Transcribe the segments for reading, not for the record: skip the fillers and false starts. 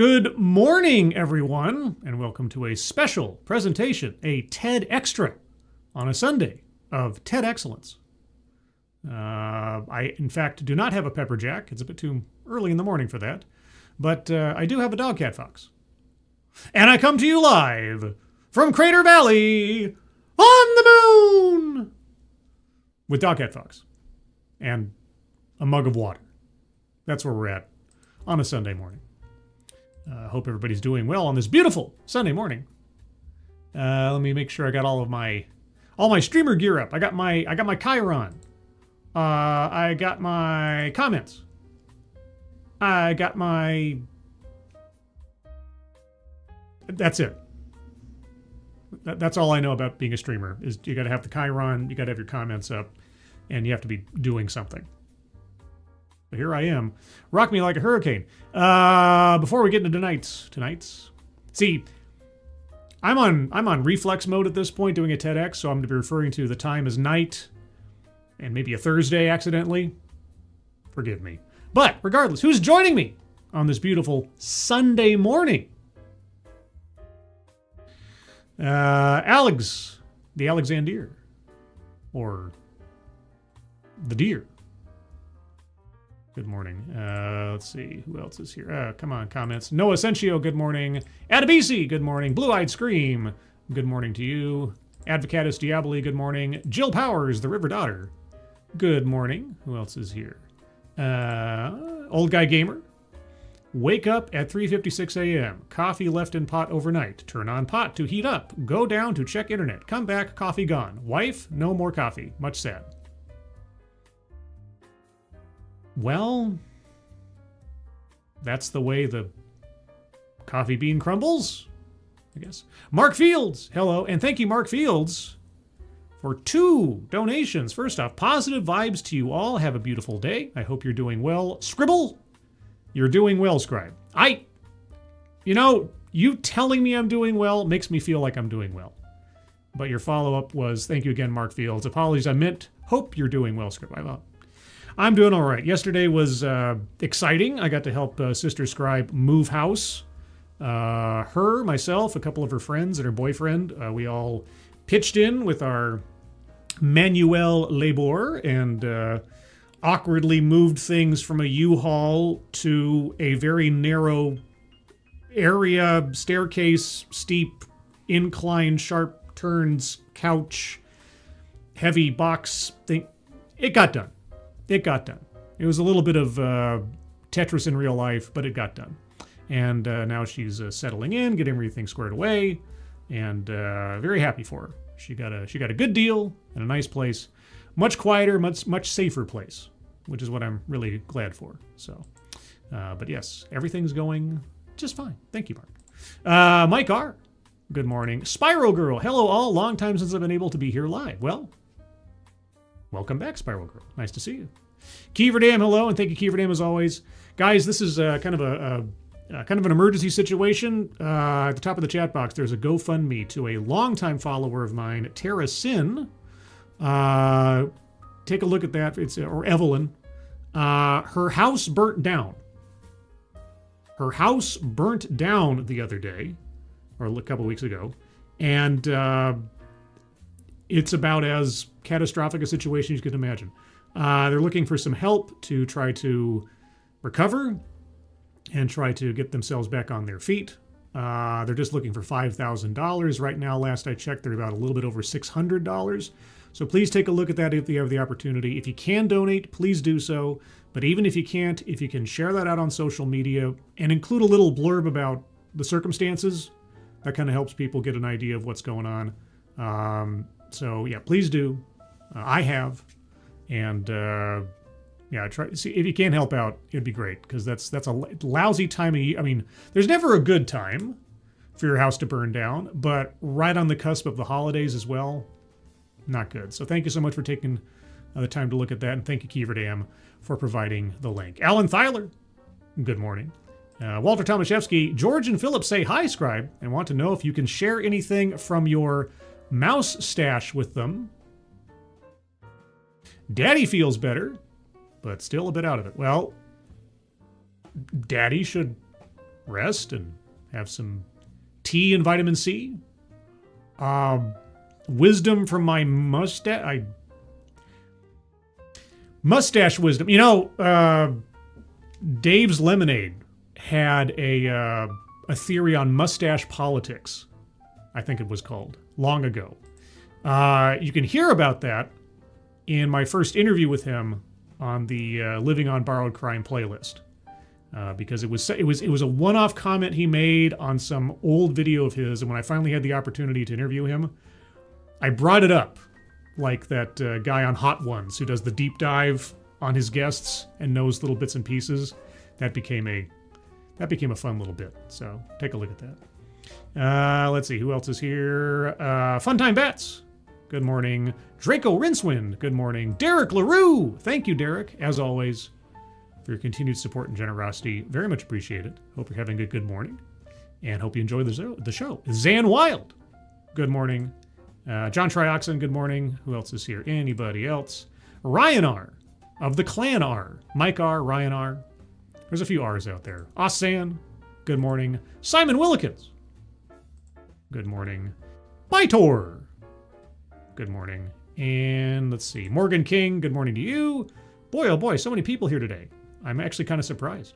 Good morning, everyone, and welcome to a special presentation, a TEDXtra on a Sunday of TEDXcellence. I, in fact, do not have a pepper jack. It's a bit too early in the morning for that. But I do have a dog cat fox. And I come to you live from Crater Valley on the moon with dog cat fox and a mug of water. That's where we're at on a Sunday morning. Hope everybody's doing well on this beautiful Sunday morning. Let me make sure I got all my streamer gear up. I got my Chiron. I got my comments. I got my. That's it. That's all I know about being a streamer. Is you got to have the Chiron, you got to have your comments up, and you have to be doing something. But here I am. Rock me like a hurricane. Before we get into tonight's. See, I'm on reflex mode at this point doing a TEDx, so I'm going to be referring to the time as night and maybe a Thursday accidentally. Forgive me. But regardless, who's joining me on this beautiful Sunday morning? Alex, the Alexandier, or the deer. Good morning. Let's see. Who else is here? Come on, comments. Noah Sencio, good morning. Adabisi, good morning. Blue-Eyed Scream, good morning to you. Advocatus Diaboli, good morning. Jill Powers, the River Daughter, good morning. Who else is here? Old Guy Gamer. Wake up at 3:56 a.m. Coffee left in pot overnight. Turn on pot to heat up. Go down to check internet. Come back, coffee gone. Wife, no more coffee. Much sad. Well, that's the way the coffee bean crumbles, I guess. Mark Fields, hello, and thank you, Mark Fields, for 2 donations. First off, positive vibes to you all. Have a beautiful day. I hope you're doing well. Scribble, you're doing well, Scribe. You telling me I'm doing well makes me feel like I'm doing well. But your follow-up was, thank you again, Mark Fields. Apologies, I meant, hope you're doing well, Scribe. I'm doing all right. Yesterday was exciting. I got to help Sister Scribe move house. Her, myself, a couple of her friends, and her boyfriend. We all pitched in with our manuel labor and awkwardly moved things from a U-Haul to a very narrow area, staircase, steep, incline, sharp turns, couch, heavy box thing. It got done. It got done. It was a little bit of Tetris in real life, but it got done. And now she's settling in, getting everything squared away, and very happy for her. She got a good deal and a nice place, much quieter, much safer place, which is what I'm really glad for. So, but yes, everything's going just fine. Thank you, Mark. Mike R. Good morning. Spiral Girl. Hello, all. Long time since I've been able to be here live. Well, welcome back, Spiral Girl. Nice to see you. Keeverdam, hello, and thank you, Keeverdam, as always. Guys, this is kind of an emergency situation. At the top of the chat box, there's a GoFundMe to a longtime follower of mine, Tara Sin. Take a look at that. Or Evelyn. Her house burnt down. Her house burnt down the other day, or a couple weeks ago, and it's about as catastrophic a situation as you can imagine. They're looking for some help to try to recover and try to get themselves back on their feet. They're just looking for $5,000 right now. Last I checked, they're about a little bit over $600. So please take a look at that if you have the opportunity. If you can donate, please do so. But even if you can't, if you can share that out on social media and include a little blurb about the circumstances, that kind of helps people get an idea of what's going on. So yeah, please do. I have. And try see if you can help out. It'd be great, because that's a lousy time of year. I mean, there's never a good time for your house to burn down, but right on the cusp of the holidays as well, not good. So thank you so much for taking the time to look at that, and thank you, Keeverdam, for providing the link. Alan Thyler, good morning. Walter Tomaszewski, George and Philip say hi, Scribe, and want to know if you can share anything from your mouse stash with them. Daddy feels better, but still a bit out of it. Well, Daddy should rest and have some tea and vitamin C. Wisdom from my mustache. Mustache wisdom. You know, Dave's Lemonade had a theory on mustache politics, I think it was called, long ago. You can hear about that in my first interview with him on the Living on Borrowed Crime playlist, because it was a one-off comment he made on some old video of his, and when I finally had the opportunity to interview him, I brought it up, like that guy on Hot Ones who does the deep dive on his guests and knows little bits and pieces. That became a fun little bit. So take a look at that. Let's see who else is here. Funtime Bats. Good morning. Draco Rincewind. Good morning. Derek LaRue. Thank you, Derek, as always, for your continued support and generosity. Very much appreciated. Hope you're having a good morning, and hope you enjoy the show. Zan Wild. Good morning. John Trioxin. Good morning. Who else is here? Anybody else? Ryan R. of the Clan R. Mike R. Ryan R. There's a few R's out there. Osan. Good morning. Simon Willikins. Good morning. Bytor. Good morning. And let's see. Morgan King. Good morning to you. Boy, oh boy, so many people here today. I'm actually kind of surprised.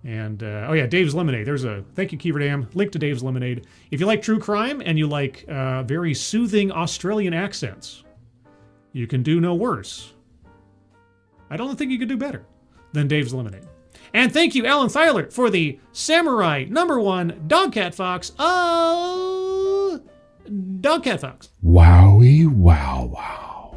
And, oh yeah, Dave's Lemonade. There's a, thank you, Keeverdam. Link to Dave's Lemonade. If you like true crime and you like very soothing Australian accents, you can do no worse. I don't think you could do better than Dave's Lemonade. And thank you, Alan Thyler, for the Samurai #1 Dogcat Fox. Dogcat Fox. Wowie wow wow.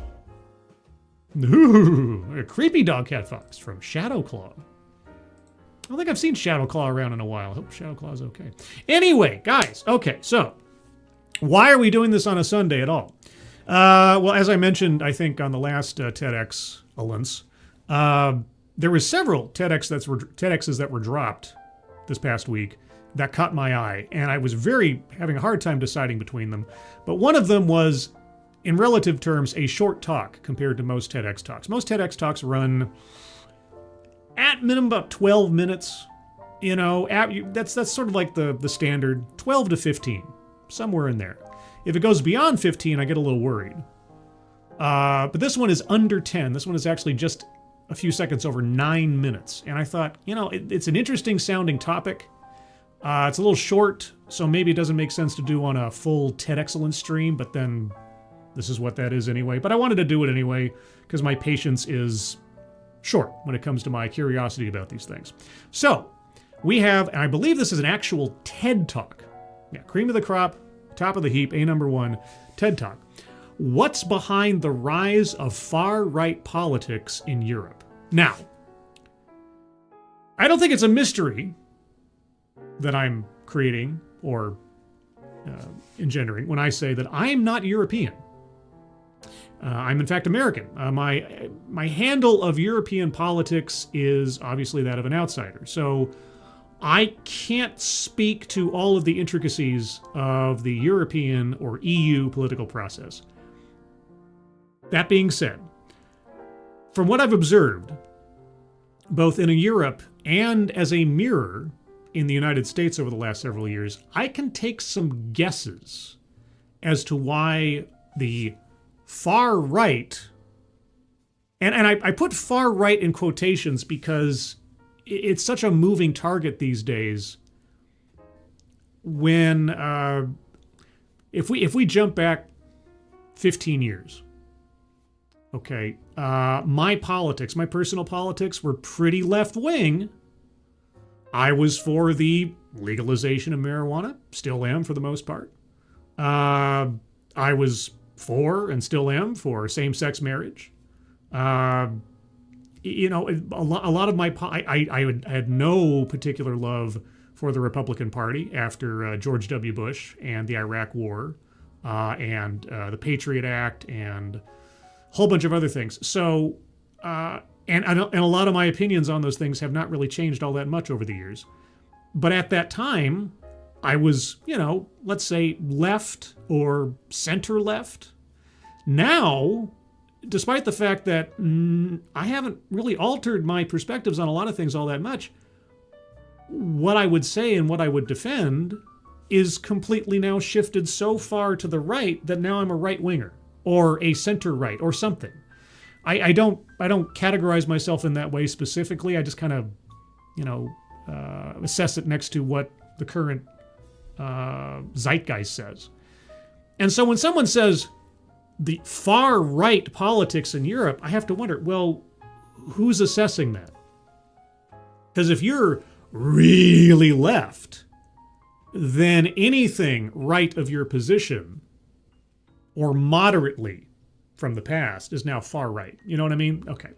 Ooh, a creepy Dogcat Fox from Shadowclaw. I don't think I've seen Shadowclaw around in a while. I hope Shadowclaw's okay. Anyway, guys, okay, so why are we doing this on a Sunday at all? Well, as I mentioned, I think on the last TEDXcellence, there were several TEDx's that were dropped this past week that caught my eye, and I was having a hard time deciding between them. But one of them was, in relative terms, a short talk compared to most TEDx talks. Most TEDx talks run at minimum about 12 minutes. You know, that's sort of like the standard, 12 to 15, somewhere in there. If it goes beyond 15, I get a little worried. But this one is under 10. This one is actually just a few seconds over 9 minutes. And I thought, you know, it's an interesting sounding topic. It's a little short, so maybe it doesn't make sense to do on a full TEDXcellence stream, but then this is what that is anyway. But I wanted to do it anyway, because my patience is short when it comes to my curiosity about these things. So, we have, and I believe this is an actual TED Talk. Yeah, cream of the crop, top of the heap, #1, TED Talk. What's behind the rise of far-right politics in Europe? Now, I don't think it's a mystery that I'm creating or engendering when I say that I am not European. I'm in fact American. My handle of European politics is obviously that of an outsider. So I can't speak to all of the intricacies of the European or EU political process. That being said, from what I've observed, both in Europe and as a mirror in the United States over the last several years, I can take some guesses as to why the far right, and I put far right in quotations because it's such a moving target these days. When if we jump back 15 years, okay, my personal politics were pretty left-wing. I was for the legalization of marijuana, still am for the most part. I was for, and still am, for same-sex marriage. You know, a lot of my... I had no particular love for the Republican Party after George W. Bush and the Iraq War and the Patriot Act and a whole bunch of other things. So, and a lot of my opinions on those things have not really changed all that much over the years. But at that time, I was, you know, let's say left or center left. Now, despite the fact that I haven't really altered my perspectives on a lot of things all that much, what I would say and what I would defend is completely now shifted so far to the right that now I'm a right winger or a center right or something. I don't categorize myself in that way specifically. I just kind of, assess it next to what the current zeitgeist says. And so when someone says the far right politics in Europe, I have to wonder, well, who's assessing that? Because if you're really left, then anything right of your position or moderately from the past is now far right. You know what I mean? Okay.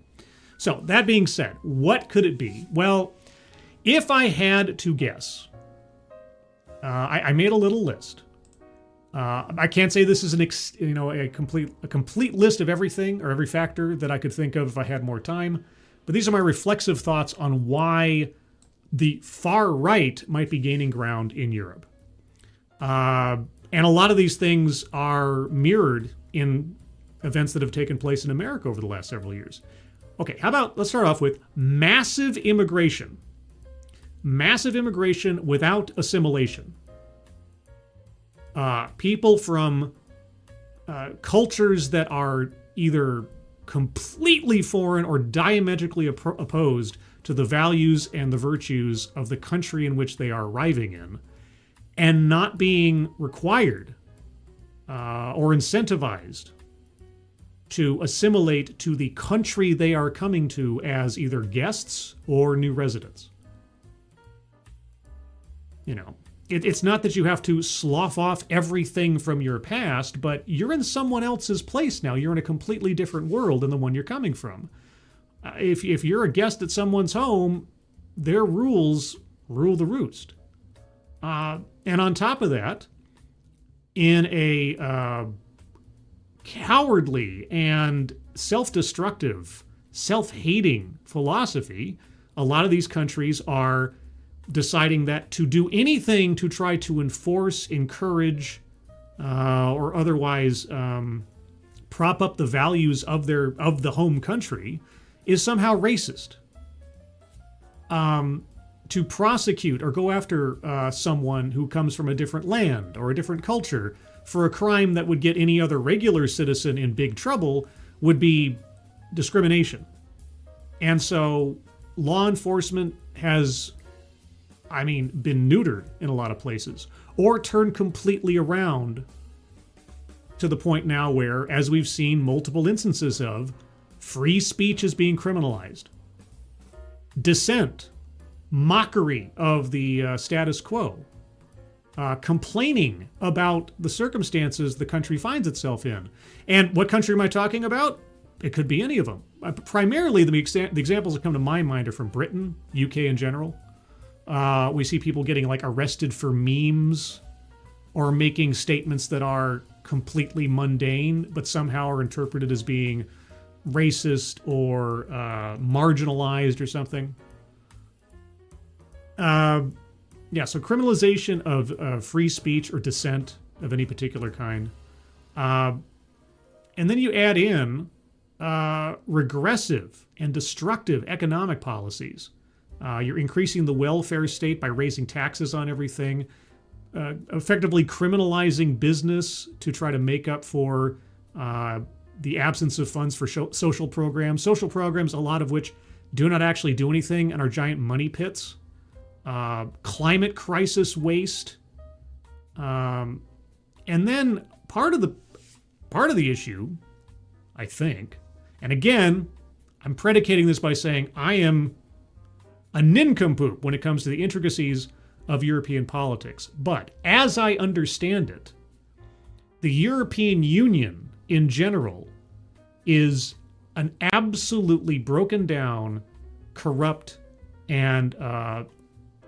So that being said, what could it be? Well, if I had to guess, I made a little list. I can't say this is a complete list of everything or every factor that I could think of if I had more time, but these are my reflexive thoughts on why the far right might be gaining ground in Europe. And a lot of these things are mirrored in events that have taken place in America over the last several years. Okay, let's start off with massive immigration. Massive immigration without assimilation. People from cultures that are either completely foreign or diametrically opposed to the values and the virtues of the country in which they are arriving in, and not being required or incentivized to assimilate to the country they are coming to as either guests or new residents. It's not that you have to slough off everything from your past, but you're in someone else's place now. You're in a completely different world than the one you're coming from. If you're a guest at someone's home, their rules rule the roost. And on top of that, in a cowardly and self-destructive, self-hating philosophy, a lot of these countries are deciding that to do anything to try to enforce, encourage, or otherwise prop up the values of the home country is somehow racist. To prosecute or go after someone who comes from a different land or a different culture for a crime that would get any other regular citizen in big trouble would be discrimination. And so law enforcement has, been neutered in a lot of places or turned completely around to the point now where, as we've seen multiple instances of, free speech is being criminalized. Dissent, mockery of the status quo, complaining about the circumstances the country finds itself in. And what country am I talking about? It could be any of them. Primarily, the examples that come to my mind are from Britain, UK in general. We see people getting arrested for memes or making statements that are completely mundane, but somehow are interpreted as being racist or marginalized or something. So criminalization of free speech or dissent of any particular kind. And then you add in regressive and destructive economic policies. You're increasing the welfare state by raising taxes on everything, effectively criminalizing business to try to make up for the absence of funds for social programs, a lot of which do not actually do anything and are giant money pits. Climate crisis waste. And then part of the issue, I think, and again, I'm predicating this by saying I am a nincompoop when it comes to the intricacies of European politics. But as I understand it, the European Union in general is an absolutely broken down, corrupt, and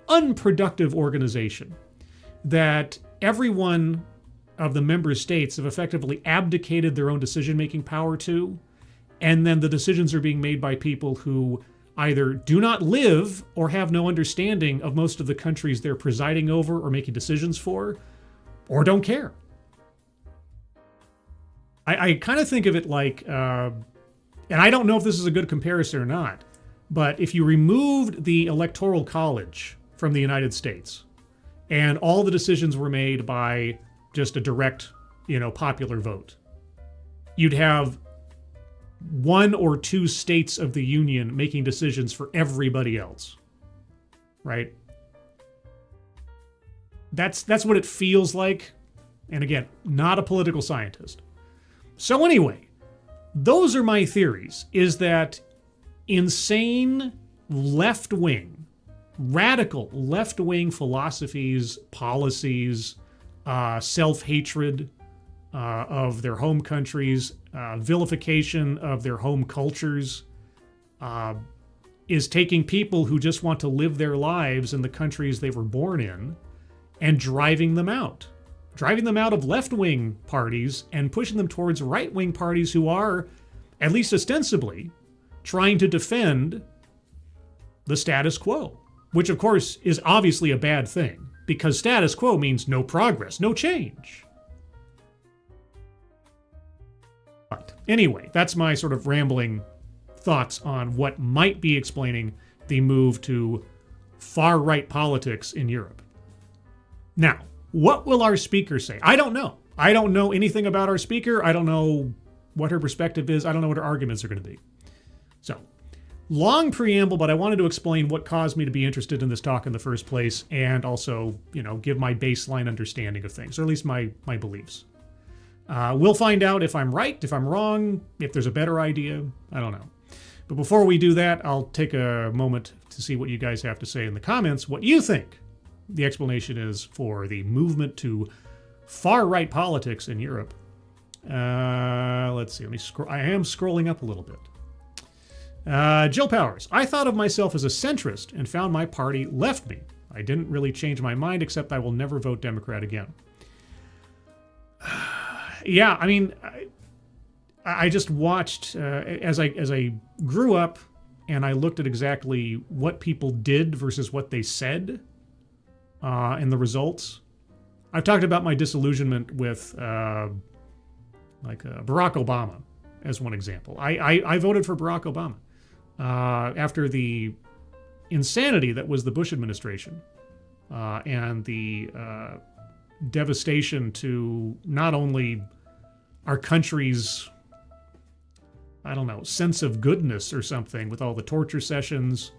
unproductive organization that everyone of the member states have effectively abdicated their own decision-making power to, and then the decisions are being made by people who either do not live or have no understanding of most of the countries they're presiding over or making decisions for, or don't care. I kind of think of it like, and I don't know if this is a good comparison or not, but if you removed the Electoral College from the United States, and all the decisions were made by just a direct, popular vote, you'd have 1 or 2 states of the union making decisions for everybody else, right? That's what it feels like. And again, not a political scientist. So anyway, those are my theories, is that insane left-wing, radical left-wing philosophies, policies, self-hatred of their home countries, vilification of their home cultures, is taking people who just want to live their lives in the countries they were born in and driving them out of left-wing parties and pushing them towards right-wing parties who are, at least ostensibly, trying to defend the status quo, which of course is obviously a bad thing, because status quo means no progress, no change. But anyway, that's my sort of rambling thoughts on what might be explaining the move to far-right politics in Europe. Now, what will our speaker say? I don't know. I don't know anything about our speaker. I don't know what her perspective is. I don't know what her arguments are going to be. So, long preamble, but I wanted to explain what caused me to be interested in this talk in the first place, and also, give my baseline understanding of things, or at least my beliefs. We'll find out if I'm right, if I'm wrong, if there's a better idea. I don't know. But before we do that, I'll take a moment to see what you guys have to say in the comments, what you think the explanation is for the movement to far-right politics in Europe. Let's see. Let me scroll. I am scrolling up a little bit. Jill Powers. I thought of myself as a centrist and found my party left me. I didn't really change my mind, except I will never vote Democrat again. Yeah, I mean, I just watched as I grew up, and I looked at exactly what people did versus what they said, and the results. I've talked about my disillusionment with Barack Obama as one example. I voted for Barack Obama after the insanity that was the Bush administration and the devastation to not only our country's, sense of goodness or something, with all the torture sessions,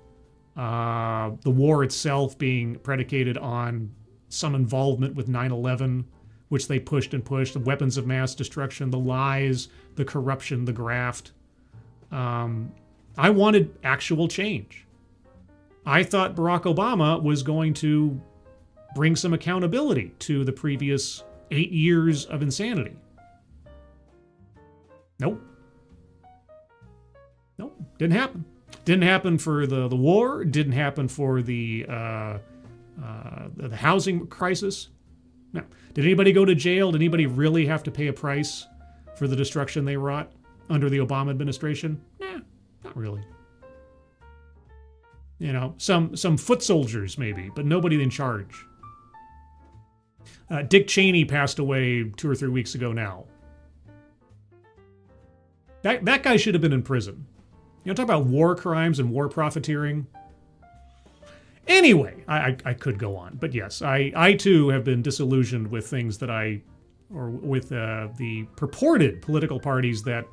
the war itself being predicated on some involvement with 9/11, which they pushed, the weapons of mass destruction, the lies, the corruption, the graft. I wanted actual change. I thought Barack Obama was going to bring some accountability to the previous 8 years of insanity. Nope, didn't happen. Didn't happen for the war. Didn't happen for the housing crisis. No. Did anybody go to jail? Did anybody really have to pay a price for the destruction they wrought under the Obama administration? Nah, not really. Some foot soldiers maybe, but nobody in charge. Dick Cheney passed away 2 or 3 weeks ago now. That guy should have been in prison. Talk about war crimes and war profiteering. Anyway, I could go on, but yes, I too have been disillusioned with things that with the purported political parties that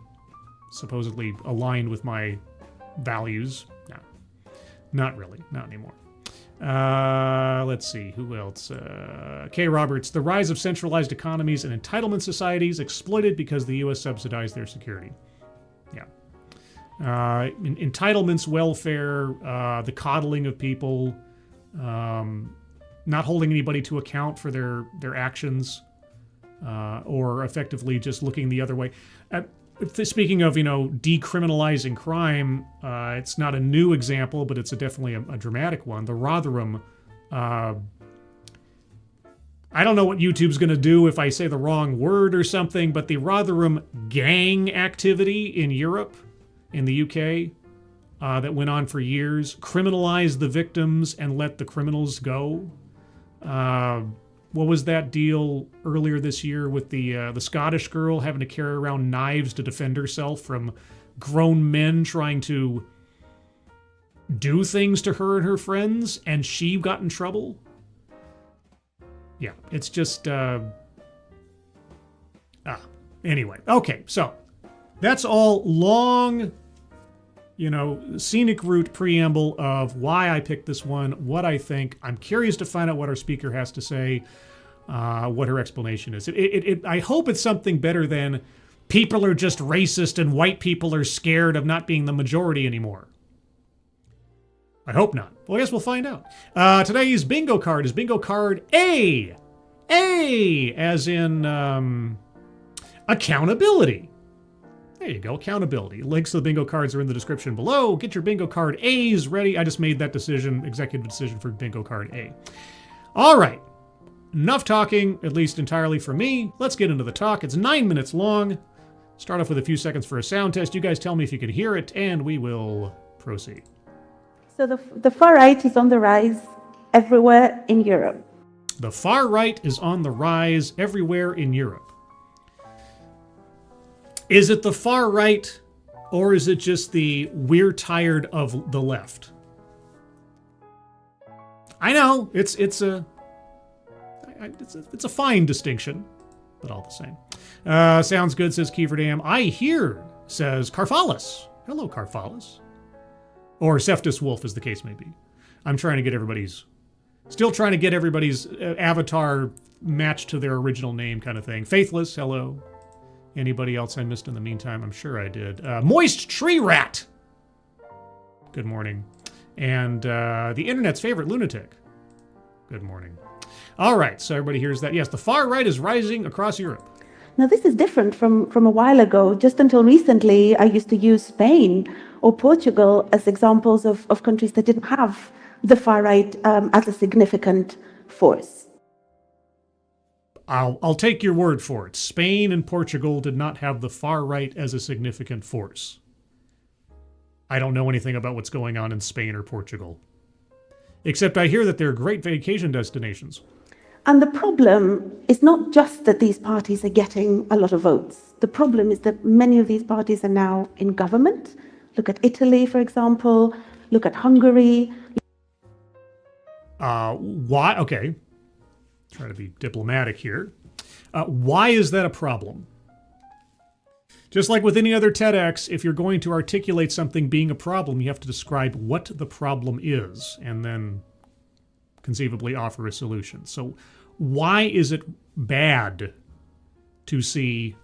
supposedly aligned with my values. No, not really, not anymore. Let's see, who else? Kay Roberts. The rise of centralized economies and entitlement societies exploited because the U.S. subsidized their security. Yeah. Entitlements, welfare, the coddling of people, not holding anybody to account for their actions, or effectively just looking the other way. Speaking of, decriminalizing crime, it's not a new example, but it's definitely a dramatic one. The Rotherham, I don't know what YouTube's going to do if I say the wrong word or something, but the Rotherham gang activity in Europe, in the UK, that went on for years, criminalized the victims and let the criminals go. What was that deal earlier this year with the Scottish girl having to carry around knives to defend herself from grown men trying to do things to her and her friends, and she got in trouble. Yeah, it's just, anyway. Okay, so that's all long, scenic route preamble of why I picked this one, what I think. I'm curious to find out what our speaker has to say, what her explanation is. I hope it's something better than people are just racist and white people are scared of not being the majority anymore. I hope not. Well, I guess we'll find out. Today's bingo card is bingo card A. A as in accountability. There you go, accountability. Links to the bingo cards are in the description below. Get your bingo card A's ready. I just made that decision, executive decision for bingo card A. All right, enough talking, at least entirely for me. Let's get into the talk. It's 9 minutes long. Start off with a few seconds for a sound test. You guys tell me if you can hear it, and we will proceed. So the far right is on the rise everywhere in Europe. The far right is on the rise everywhere in Europe. Is it the far right, or is it just the we're tired of the left? I know it's a fine distinction, but all the same. Sounds good, says Kieverdam. I hear, says Carfalis. Hello, Carfalis. Or Seftus Wolf, as the case may be. I'm still trying to get everybody's avatar matched to their original name kind of thing. Faithless, hello. Anybody else I missed in the meantime? I'm sure I did. Moist Tree Rat. Good morning. And the internet's favorite lunatic. Good morning. All right, so everybody hears that. Yes, the far right is rising across Europe. Now, this is different from a while ago. Just until recently, I used to use Spain or Portugal as examples of countries that didn't have the far right as a significant force. I'll take your word for it. Spain and Portugal did not have the far right as a significant force. I don't know anything about what's going on in Spain or Portugal. Except I hear that they're great vacation destinations. And the problem is not just that these parties are getting a lot of votes. The problem is that many of these parties are now in government. Look at Italy, for example. Look at Hungary. Why? Okay. Try to be diplomatic here. Why is that a problem? Just like with any other TEDx, if you're going to articulate something being a problem, you have to describe what the problem is and then conceivably offer a solution. So why is it bad to see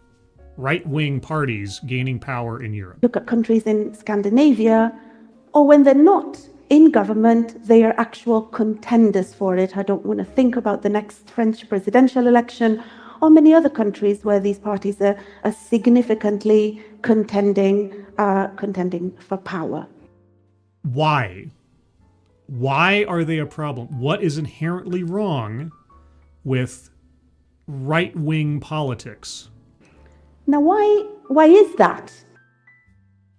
right-wing parties gaining power in Europe? Look at countries in Scandinavia, or when they're not in government, they are actual contenders for it. I don't want to think about the next French presidential election or many other countries where these parties are significantly contending for power. Why? Why are they a problem? What is inherently wrong with right-wing politics? Now, why is that?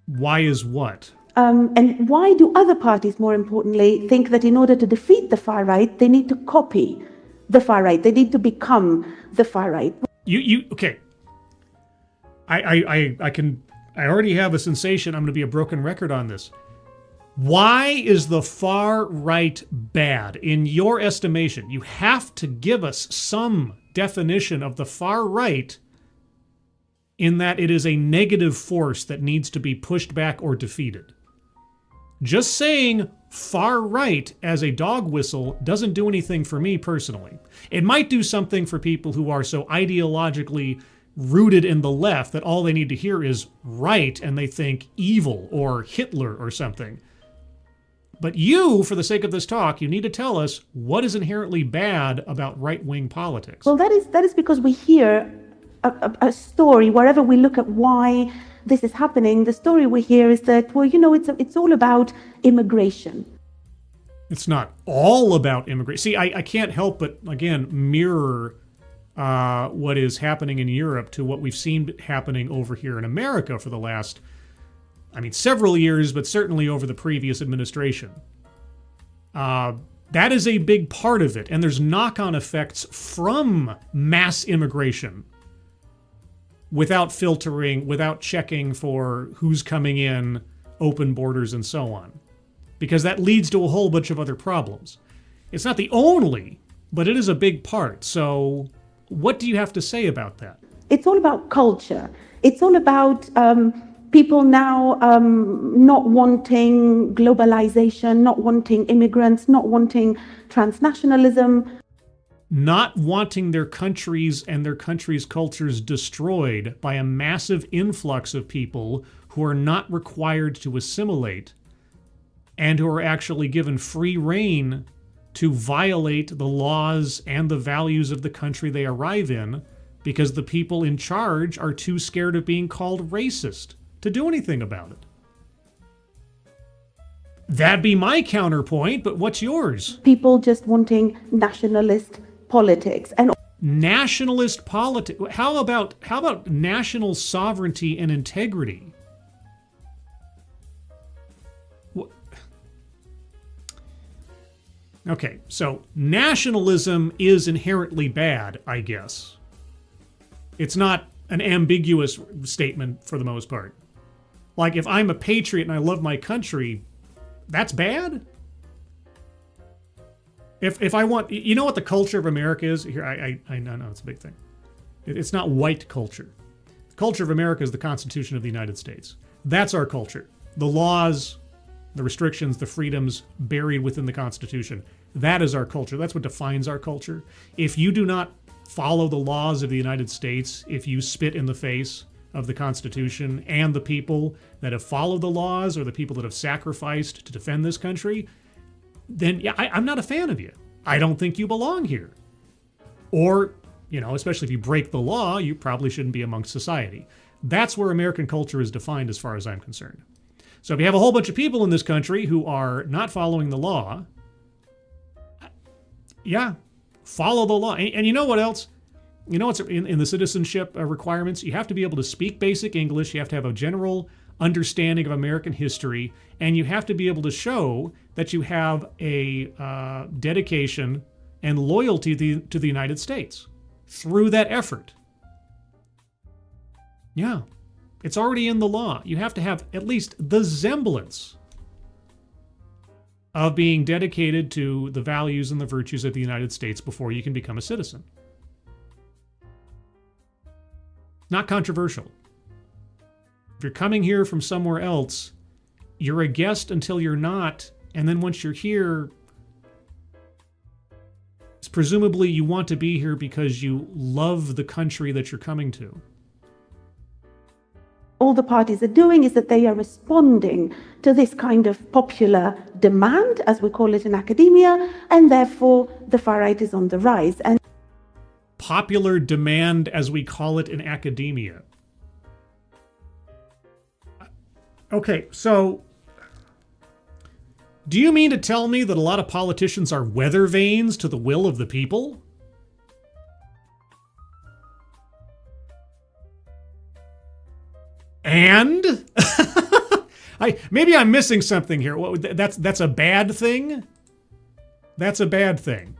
Why is what? And why do other parties, more importantly, think that in order to defeat the far right, they need to copy the far right? They need to become the far right. Okay. I already have a sensation I'm going to be a broken record on this. Why is the far right bad? In your estimation, you have to give us some definition of the far right in that it is a negative force that needs to be pushed back or defeated. Just saying far right as a dog whistle doesn't do anything for me personally. It might do something for people who are so ideologically rooted in the left that all they need to hear is right and they think evil or Hitler or something. But you, for the sake of this talk, you need to tell us what is inherently bad about right-wing politics. Well, that is because we hear a story wherever we look at why this is happening. The story we hear is that, well, it's all about immigration. It's not all about immigration. See, I can't help but, again, mirror what is happening in Europe to what we've seen happening over here in America for the last, several years, but certainly over the previous administration. That is a big part of it, and there's knock-on effects from mass immigration without filtering, without checking for who's coming in, open borders, and so on. because that leads to a whole bunch of other problems. It's not the only, but it is a big part. So what do you have to say about that? It's all about culture. It's all about people now not wanting globalization, not wanting immigrants, not wanting transnationalism. Not wanting their countries and their countries' cultures destroyed by a massive influx of people who are not required to assimilate and who are actually given free rein to violate the laws and the values of the country they arrive in because the people in charge are too scared of being called racist to do anything about it. That'd be my counterpoint, but what's yours? People just wanting nationalist politics and Nationalist politics. How about national sovereignty and integrity? Okay, so nationalism is inherently bad, I guess. It's not an ambiguous statement for the most part. Like, if I'm a patriot and I love my country, that's bad? If I want, you know what the culture of America is? Here, I know it's a big thing. It's not white culture. The culture of America is the Constitution of the United States. That's our culture. The laws, the restrictions, the freedoms buried within the Constitution. That is our culture. That's what defines our culture. If you do not follow the laws of the United States, if you spit in the face of the Constitution and the people that have followed the laws or the people that have sacrificed to defend this country, then yeah, I'm not a fan of you. I don't think you belong here. Or, especially if you break the law, you probably shouldn't be amongst society. That's where American culture is defined as far as I'm concerned. So if you have a whole bunch of people in this country who are not following the law, yeah, follow the law. And you know what else? You know what's in the citizenship requirements? You have to be able to speak basic English. You have to have a general understanding of American history. And you have to be able to show that you have a dedication and loyalty to the United States through that effort. Yeah, it's already in the law. You have to have at least the semblance of being dedicated to the values and the virtues of the United States before you can become a citizen. Not controversial. If you're coming here from somewhere else, you're a guest until you're not, and then once you're here, presumably you want to be here because you love the country that you're coming to. all the parties are doing is that they are responding to this kind of popular demand, as we call it in academia, and therefore the far right is on the rise. And popular demand, as we call it in academia. Okay, so do you mean to tell me that a lot of politicians are weather vanes to the will of the people? And maybe I'm missing something here. That's a bad thing? That's a bad thing.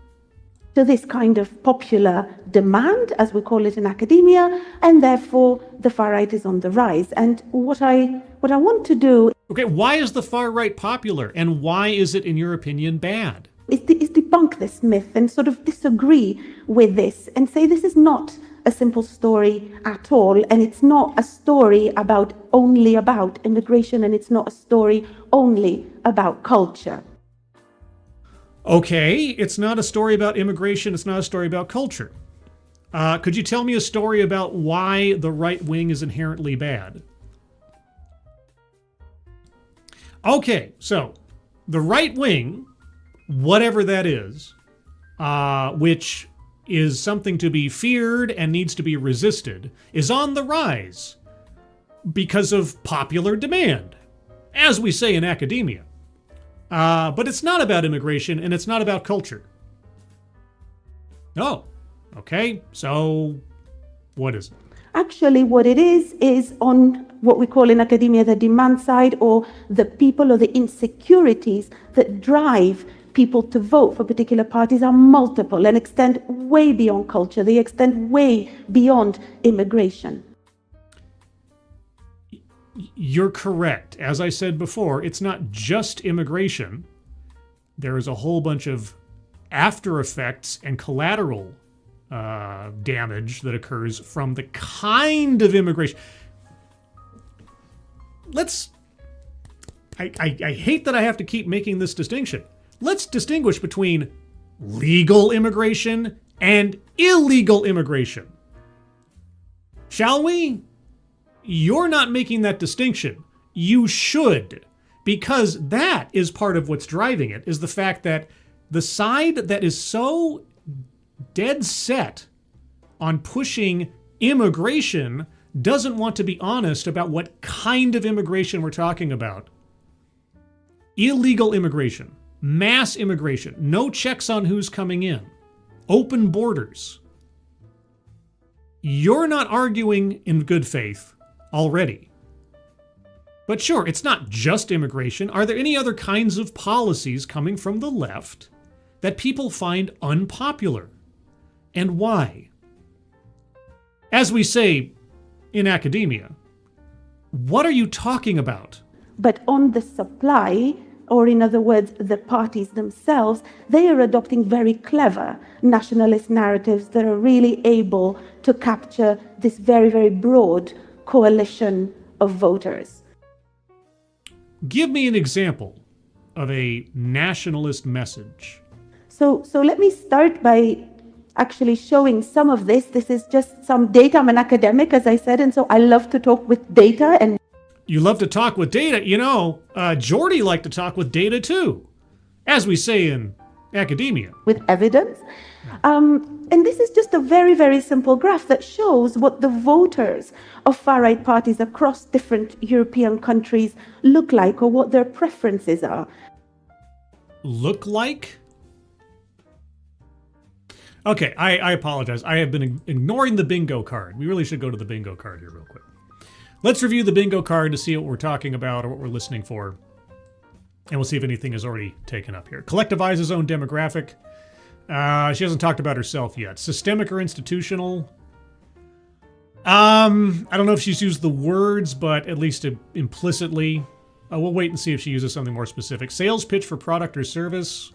to this kind of popular demand, as we call it in academia, and therefore the far right is on the rise. And what I want to do... Okay, why is the far right popular, and why is it, in your opinion, bad? Is debunk this myth and sort of disagree with this and say this is not a simple story at all, and it's not a story only about immigration, and it's not a story only about culture. Okay, it's not a story about immigration, it's not a story about culture. Could you tell me a story about why the right wing is inherently bad? Okay, so the right wing, whatever that is, which is something to be feared and needs to be resisted, is on the rise because of popular demand, as we say in academia. But it's not about immigration and it's not about culture. Oh, okay, so what is it? Actually, what it is on what we call in academia the demand side, or the people or the insecurities that drive people to vote for particular parties are multiple and extend way beyond culture. They extend way beyond immigration. You're correct. As I said before, it's not just immigration. There is a whole bunch of after effects and collateral damage that occurs from the kind of immigration. I hate that I have to keep making this distinction. Let's distinguish between legal immigration and illegal immigration. Shall we? You're not making that distinction. You should, because that is part of what's driving it, is the fact that the side that is so dead set on pushing immigration doesn't want to be honest about what kind of immigration we're talking about. Illegal immigration, mass immigration, no checks on who's coming in, open borders. You're not arguing in good faith already. But sure, it's not just immigration. Are there any other kinds of policies coming from the left that people find unpopular? And why? As we say in academia, what are you talking about? But on the supply, or in other words, the parties themselves, they are adopting very clever nationalist narratives that are really able to capture this very, very broad coalition of voters. Give me an example of a nationalist message. So let me start by actually showing some of this. This is just some data. I'm an academic, as I said, and so I love to talk with data. And you love to talk with data. You know, Jordy liked to talk with data too, as we say in academia. With evidence. And this is just a very, very simple graph that shows what the voters of far-right parties across different European countries look like, or what their preferences are. Look like? Okay, I apologize. I have been ignoring the bingo card. We really should go to the bingo card here real quick. Let's review the bingo card to see what we're talking about or what we're listening for. And we'll see if anything is already taken up here. Collectivize his own demographic. She hasn't talked about herself yet. Systemic or institutional? I don't know if she's used the words, but at least implicitly. We'll wait and see if she uses something more specific. Sales pitch for product or service?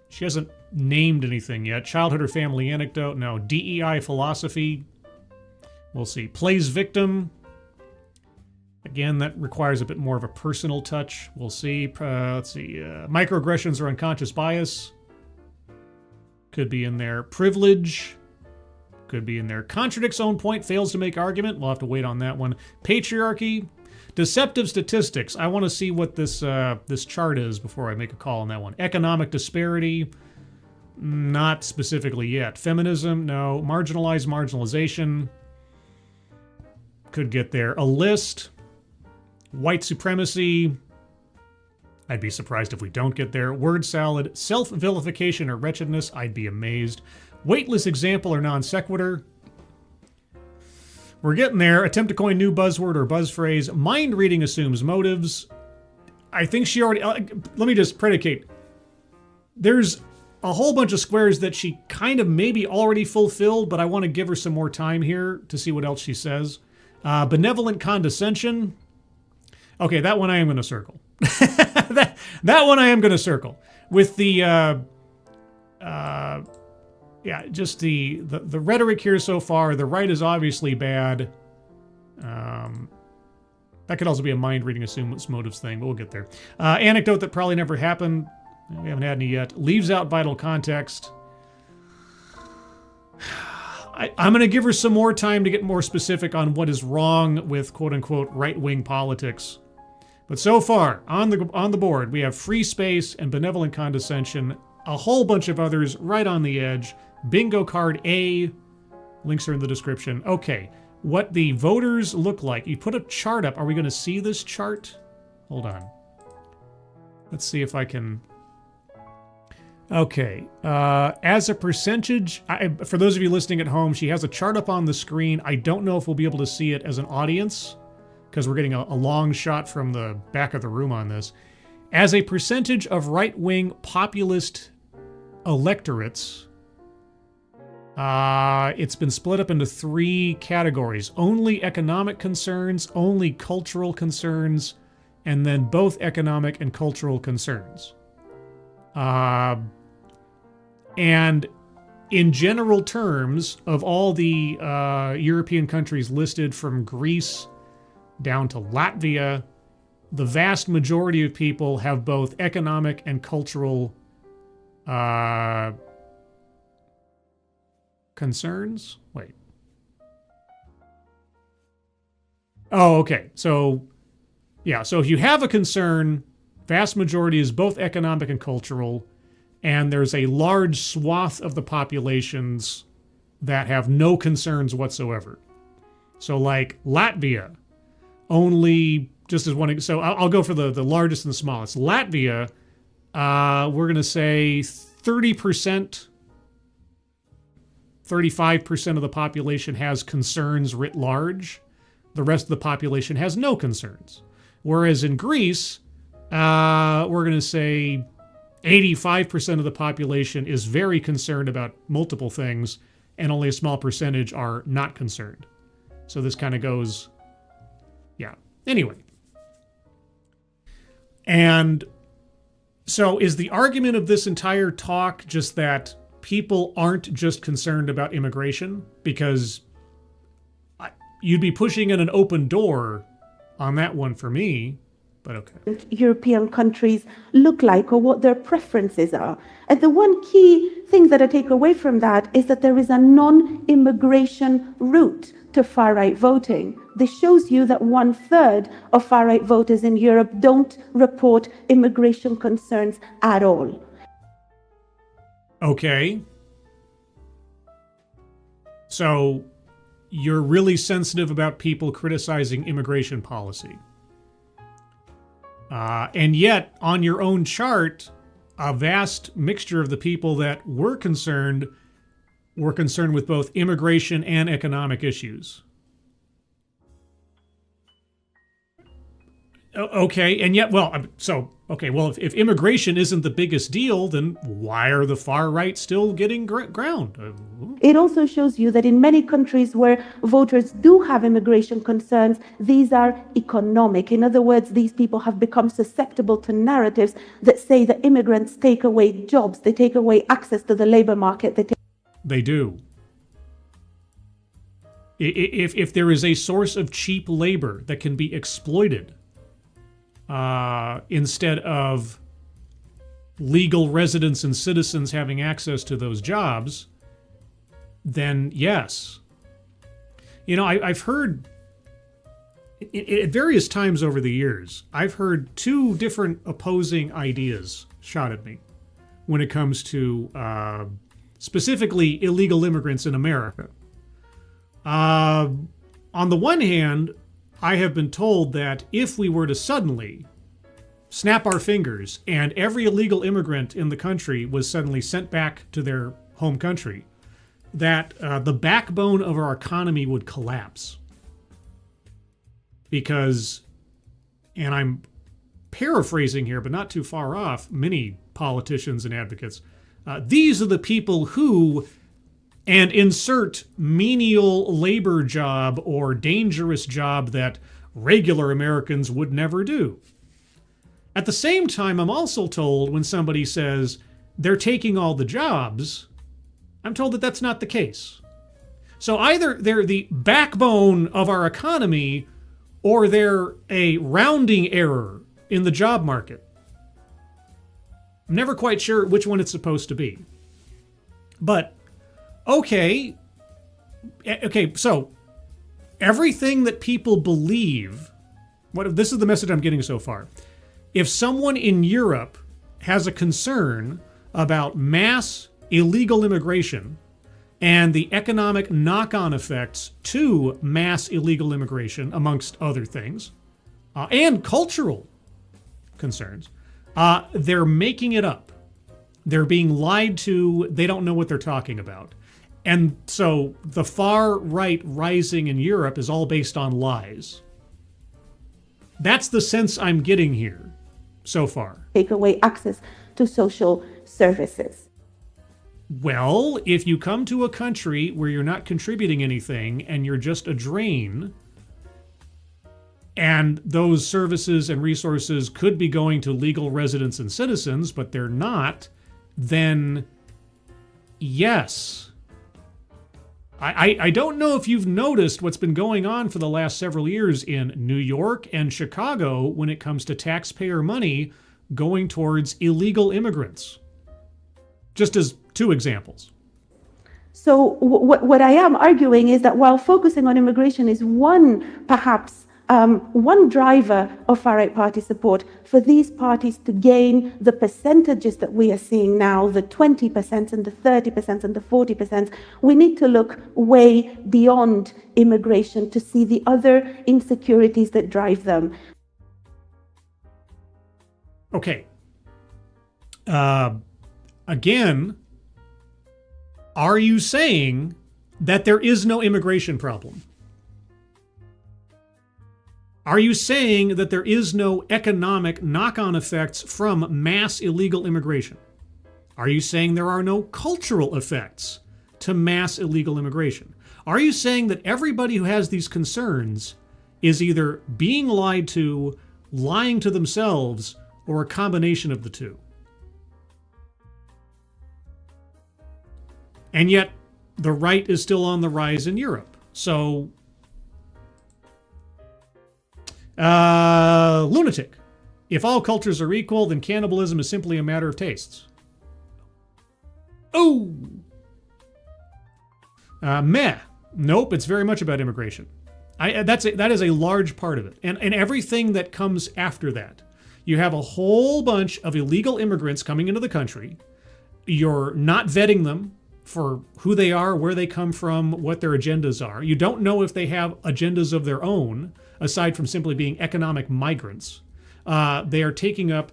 She hasn't named anything yet. Childhood or family anecdote? No. DEI philosophy? We'll see. Plays victim? Again, that requires a bit more of a personal touch. We'll see. Let's see. Microaggressions or unconscious bias? Could be in there. Privilege? Could be in there. Contradicts own point, fails to make argument. We'll have to wait on that one. Patriarchy? Deceptive statistics. I want to see what this this chart is before I make a call on that one. Economic disparity? Not specifically yet. Feminism? No. Marginalized marginalization? Could get there. A list? White supremacy? I'd be surprised if we don't get there. Word salad? Self-vilification or wretchedness? I'd be amazed. Weightless example or non sequitur? We're getting there. Attempt to coin new buzzword or buzz phrase. Mind reading assumes motives. I think she already... let me just predicate. There's a whole bunch of squares that she kind of maybe already fulfilled, but I want to give her some more time here to see what else she says. Benevolent condescension. Okay, that one I am going to circle. that one I am going to circle. With the... yeah, just the rhetoric here so far. The right is obviously bad. That could also be a mind reading assumes motives thing, but we'll get there. Anecdote that probably never happened. We haven't had any yet. Leaves out vital context. I'm going to give her some more time to get more specific on what is wrong with quote-unquote right-wing politics. But so far, on the board, we have free space and benevolent condescension, a whole bunch of others right on the edge. Bingo card A, links are in the description. Okay, what the voters look like. You put a chart up. Are we going to see this chart? Hold on. Let's see if I can... Okay, as a percentage, for those of you listening at home, she has a chart up on the screen. I don't know if we'll be able to see it as an audience, because we're getting a long shot from the back of the room on this. As a percentage of right-wing populist electorates, It's been split up into 3 categories: only economic concerns, only cultural concerns, and then both economic and cultural concerns. And in general terms, of all the European countries listed from Greece down to Latvia, the vast majority of people have both economic and cultural concerns? Wait. Oh, okay. So, yeah. So if you have a concern, vast majority is both economic and cultural, and there's a large swath of the populations that have no concerns whatsoever. So like Latvia, only, just as one, so I'll go for the largest and the smallest. Latvia, we're going to say 30%, 35% of the population has concerns writ large. The rest of the population has no concerns. Whereas in Greece, we're going to say 85% of the population is very concerned about multiple things, and only a small percentage are not concerned. So this kind of goes, yeah. Anyway. And so is the argument of this entire talk just that people aren't just concerned about immigration? Because you'd be pushing in an open door on that one for me. But okay. European countries look like or what their preferences are. And the one key thing that I take away from that is that there is a non-immigration route to far-right voting. This shows you that 1/3 of far-right voters in Europe don't report immigration concerns at all. Okay. So you're really sensitive about people criticizing immigration policy. And yet, on your own chart, a vast mixture of the people that were concerned with both immigration and economic issues. Okay, and yet, if immigration isn't the biggest deal, then why are the far right still getting ground? It also shows you that in many countries where voters do have immigration concerns, these are economic. In other words, these people have become susceptible to narratives that say that immigrants take away jobs, they take away access to the labor market. They do. If there is a source of cheap labor that can be exploited, instead of legal residents and citizens having access to those jobs, then yes. You know, I've heard at various times over the years, I've heard 2 different opposing ideas shot at me when it comes to specifically illegal immigrants in America. On the one hand, I have been told that if we were to suddenly snap our fingers and every illegal immigrant in the country was suddenly sent back to their home country, that the backbone of our economy would collapse. Because, and I'm paraphrasing here, but not too far off, many politicians and advocates, these are the people who, and insert menial labor job or dangerous job that regular Americans would never do. At the same time, I'm also told when somebody says they're taking all the jobs, I'm told that that's not the case. So either they're the backbone of our economy or they're a rounding error in the job market. I'm never quite sure which one it's supposed to be. But Okay, so everything that people believe, this is the message I'm getting so far. If someone in Europe has a concern about mass illegal immigration and the economic knock-on effects to mass illegal immigration, amongst other things, and cultural concerns, they're making it up. They're being lied to. They don't know what they're talking about. And so the far right rising in Europe is all based on lies. That's the sense I'm getting here so far. Take away access to social services. Well, if you come to a country where you're not contributing anything and you're just a drain, and those services and resources could be going to legal residents and citizens, but they're not, then yes. I don't know if you've noticed what's been going on for the last several years in New York and Chicago when it comes to taxpayer money going towards illegal immigrants. Just as two examples. So what I am arguing is that while focusing on immigration is one, perhaps, one driver of far-right party support, for these parties to gain the percentages that we are seeing now, the 20% and the 30% and the 40%, we need to look way beyond immigration to see the other insecurities that drive them. Okay. Again, are you saying that there is no immigration problem? Are you saying that there is no economic knock-on effects from mass illegal immigration? Are you saying there are no cultural effects to mass illegal immigration? Are you saying that everybody who has these concerns is either being lied to, lying to themselves, or a combination of the two? And yet, the right is still on the rise in Europe. So, lunatic. If all cultures are equal, then cannibalism is simply a matter of tastes. Oh! Meh. Nope, it's very much about immigration. That is a large part of it. And everything that comes after that. You have a whole bunch of illegal immigrants coming into the country. You're not vetting them for who they are, where they come from, what their agendas are. You don't know if they have agendas of their own, aside from simply being economic migrants. They are taking up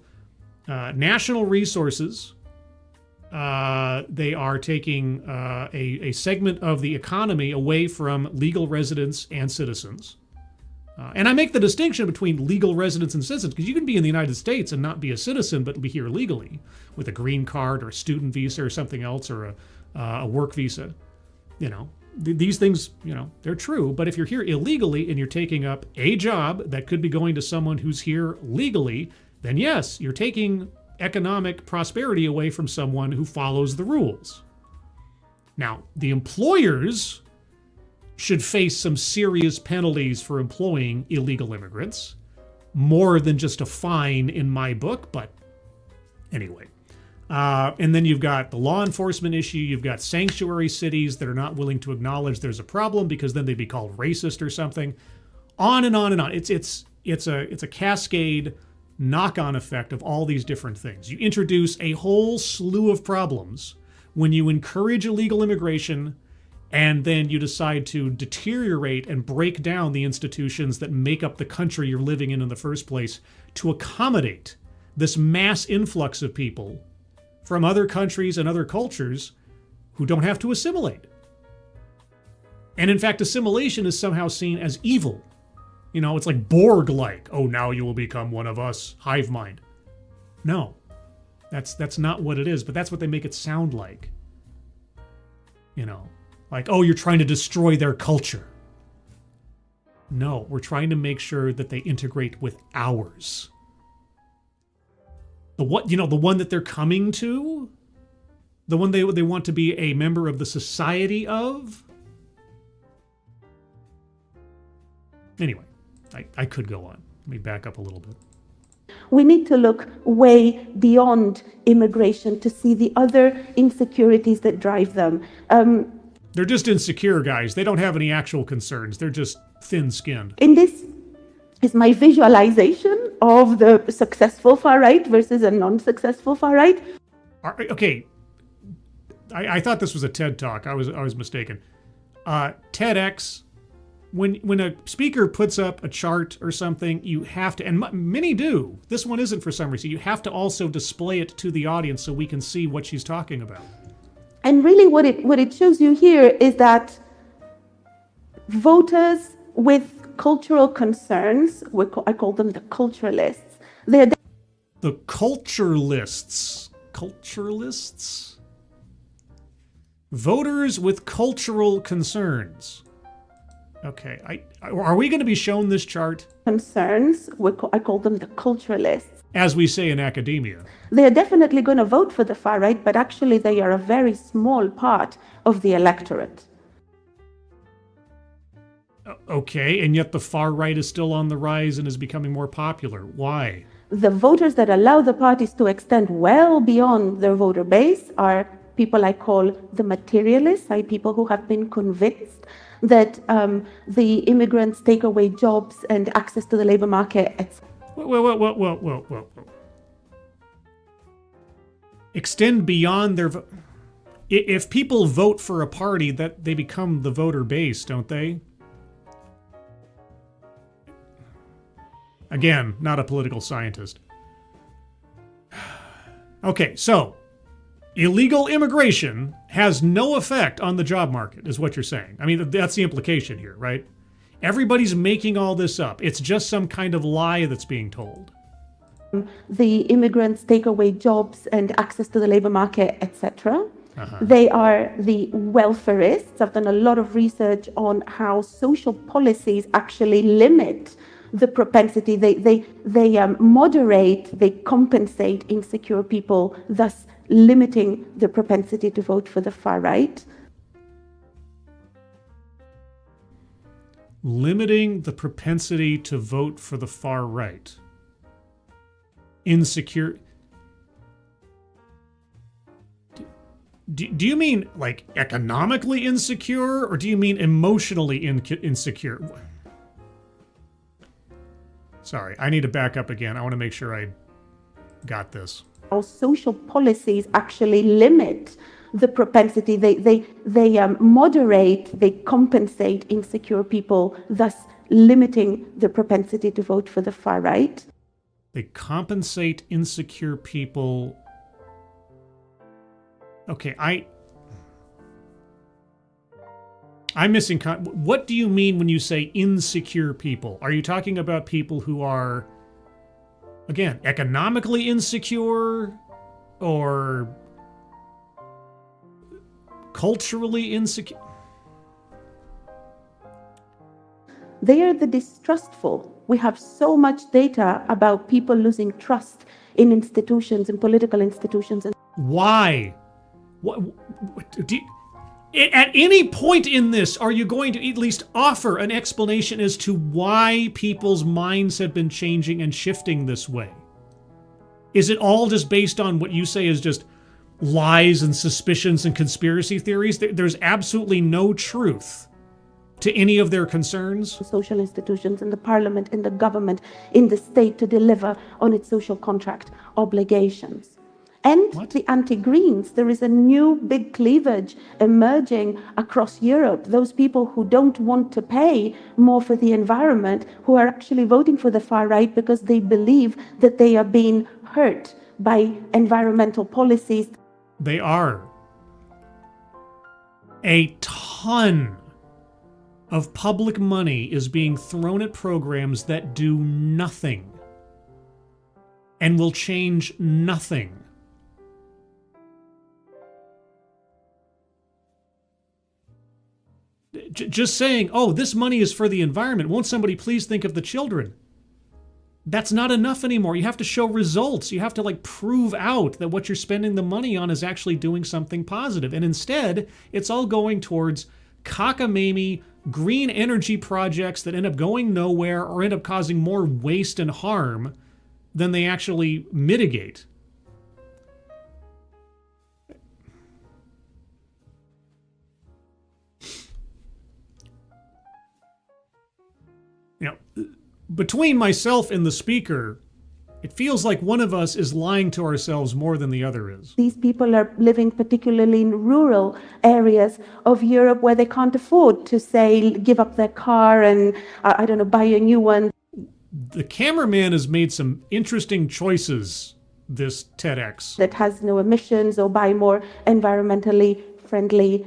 national resources. They are taking a segment of the economy away from legal residents and citizens. And I make the distinction between legal residents and citizens, because you can be in the United States and not be a citizen, but be here legally with a green card or a student visa or something else, or a work visa. You know, these things, you know, they're true. But if you're here illegally and you're taking up a job that could be going to someone who's here legally, then yes, you're taking economic prosperity away from someone who follows the rules. Now, the employers should face some serious penalties for employing illegal immigrants, more than just a fine in my book, but anyway. And then you've got the law enforcement issue. You've got sanctuary cities that are not willing to acknowledge there's a problem because then they'd be called racist or something. On and on and on. It's a cascade knock-on effect of all these different things. You introduce a whole slew of problems when you encourage illegal immigration, and then you decide to deteriorate and break down the institutions that make up the country you're living in the first place to accommodate this mass influx of people from other countries and other cultures who don't have to assimilate. And in fact, assimilation is somehow seen as evil. You know, it's like Borg-like. Oh, now you will become one of us, hive mind. No, that's not what it is, but that's what they make it sound like. You know, like, oh, you're trying to destroy their culture. No, we're trying to make sure that they integrate with ours. The one that they're coming to, the one they want to be a member of the society of. Anyway, I could go on. Let me back up a little bit. We need to look way beyond immigration to see the other insecurities that drive them. They're just insecure, guys. They don't have any actual concerns. They're just thin-skinned. In this is my visualization of the successful far-right versus a non-successful far-right. Okay, I thought this was a TED Talk. I was mistaken. TEDx, when a speaker puts up a chart or something, you have to, and many do, this one isn't for some reason, you have to also display it to the audience so we can see what she's talking about. And really what it shows you here is that voters with cultural concerns, I call them the culturalists, they're... The culturalists? Culturalists? Voters with cultural concerns. Okay, are we going to be shown this chart? Concerns, I call them the culturalists. As we say in academia. They are definitely going to vote for the far right, but actually they are a very small part of the electorate. Okay, and yet the far right is still on the rise and is becoming more popular. Why? The voters that allow the parties to extend well beyond their voter base are people I call the materialists, people who have been convinced that the immigrants take away jobs and access to the labor market, etc. Whoa. Extend beyond their vote. If people vote for a party, that they become the voter base, don't they? Again, not a political scientist. Okay, so illegal immigration has no effect on the job market, is what you're saying. I mean, that's the implication here, right? Everybody's making all this up. It's just some kind of lie that's being told. The immigrants take away jobs and access to the labor market, etc. They are the welfareists. I've done a lot of research on how social policies actually limit the propensity. They moderate, they compensate insecure people, thus limiting the propensity to vote for the far right. Limiting the propensity to vote for the far right. Insecure. Do you mean like economically insecure, or do you mean emotionally insecure? Sorry, I need to back up again. I want to make sure I got this. How social policies actually limit the propensity. They moderate, they compensate insecure people, thus limiting the propensity to vote for the far right. They compensate insecure people. Okay, I'm missing. What do you mean when you say insecure people? Are you talking about people who are, again, economically insecure or culturally insecure? They are the distrustful. We have so much data about people losing trust in institutions, in political institutions. Why? What at any point in this, are you going to at least offer an explanation as to why people's minds have been changing and shifting this way? Is it all just based on what you say is just lies and suspicions and conspiracy theories? There's absolutely no truth to any of their concerns? Social institutions, in the parliament, in the government, in the state to deliver on its social contract obligations. And the anti-Greens, there is a new big cleavage emerging across Europe. Those people who don't want to pay more for the environment, who are actually voting for the far right because they believe that they are being hurt by environmental policies. They are. A ton of public money is being thrown at programs that do nothing and will change nothing. Just saying, oh, this money is for the environment. Won't somebody please think of the children? That's not enough anymore. You have to show results. You have to prove out that what you're spending the money on is actually doing something positive. And instead, it's all going towards cockamamie green energy projects that end up going nowhere or end up causing more waste and harm than they actually mitigate. Between myself and the speaker, it feels like one of us is lying to ourselves more than the other is. These people are living particularly in rural areas of Europe where they can't afford to, say, give up their car and, buy a new one. The cameraman has made some interesting choices this TEDx. That has no emissions or buy more environmentally friendly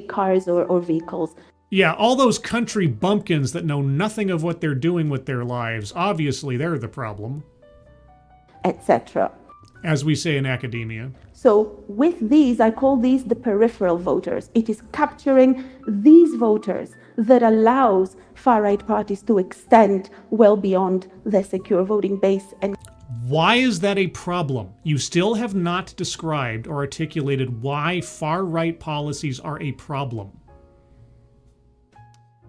cars or vehicles. Yeah, all those country bumpkins that know nothing of what they're doing with their lives, obviously they're the problem. Etc. As we say in academia. So with these, I call these the peripheral voters. It is capturing these voters that allows far-right parties to extend well beyond their secure voting base. And why is that a problem? You still have not described or articulated why far-right policies are a problem.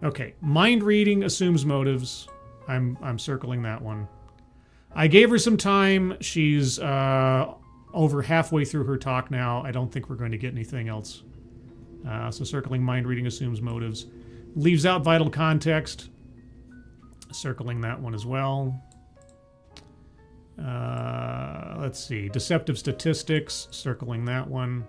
Okay, mind reading assumes motives. I'm circling that one. I gave her some time. She's over halfway through her talk now. I don't think we're going to get anything else. So circling mind reading assumes motives. Leaves out vital context. Circling that one as well. Let's see. Deceptive statistics. Circling that one.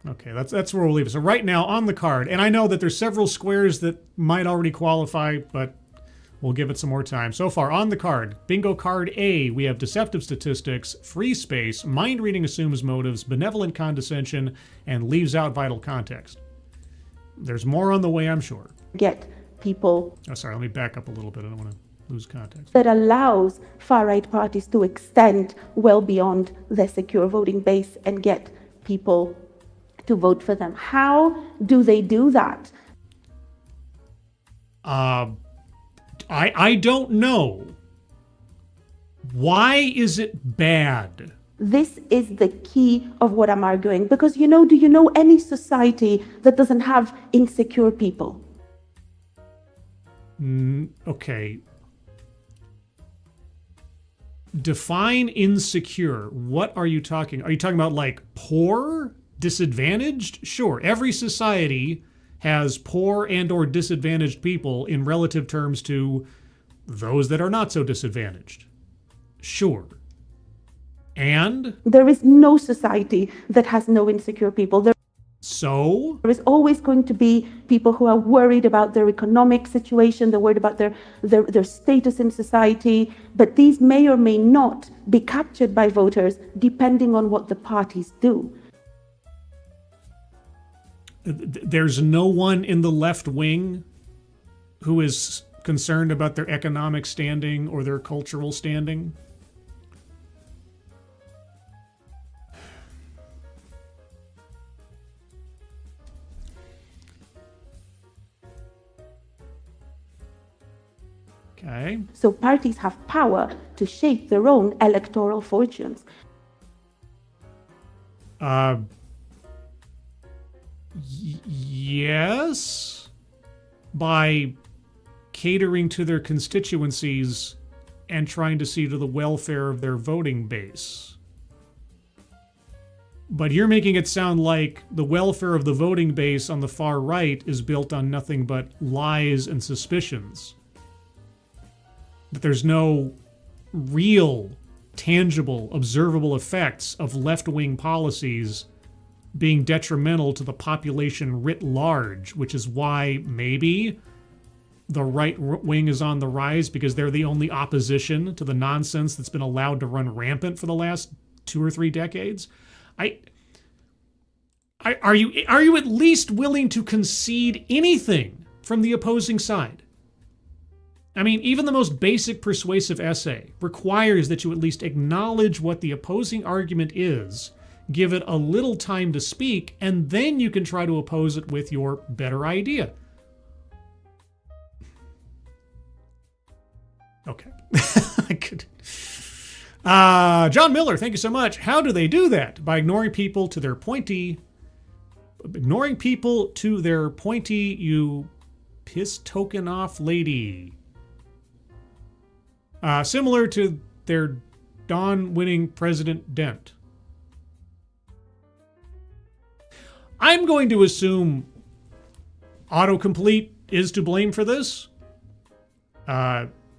Okay, that's where we'll leave it. So right now on the card, and I know that there's several squares that might already qualify, but we'll give it some more time. So far on the card, bingo card A, we have deceptive statistics, free space, mind reading assumes motives, benevolent condescension, and leaves out vital context. There's more on the way, I'm sure. Get people. Oh, sorry, let me back up a little bit. I don't want to lose context. That allows far-right parties to extend well beyond their secure voting base and get people to vote for them. How do they do that? I don't know. Why is it bad? This is the key of what I'm arguing. Because, do you know any society that doesn't have insecure people? Okay. Define insecure. What are you talking? Are you talking about like poor, disadvantaged? Sure. Every society has poor and or disadvantaged people in relative terms to those that are not so disadvantaged. Sure. And? There is no society that has no insecure people. So? There is always going to be people who are worried about their economic situation, they're worried about their status in society, but these may or may not be captured by voters depending on what the parties do. There's no one in the left wing who is concerned about their economic standing or their cultural standing? Okay. So parties have power to shape their own electoral fortunes. Yes, by catering to their constituencies and trying to see to the welfare of their voting base. But you're making it sound like the welfare of the voting base on the far right is built on nothing but lies and suspicions. That there's no real, tangible, observable effects of left-wing policies being detrimental to the population writ large, which is why maybe the right wing is on the rise because they're the only opposition to the nonsense that's been allowed to run rampant for the last 2 or 3 decades. Are you at least willing to concede anything from the opposing side? I mean, even the most basic persuasive essay requires that you at least acknowledge what the opposing argument is, give it a little time to speak, and then you can try to oppose it with your better idea. Okay. I could. John Miller, thank you so much. How do they do that? By ignoring people to their pointy, you piss token off lady. Similar to their Dawn-winning President Dent. I'm going to assume autocomplete is to blame for this.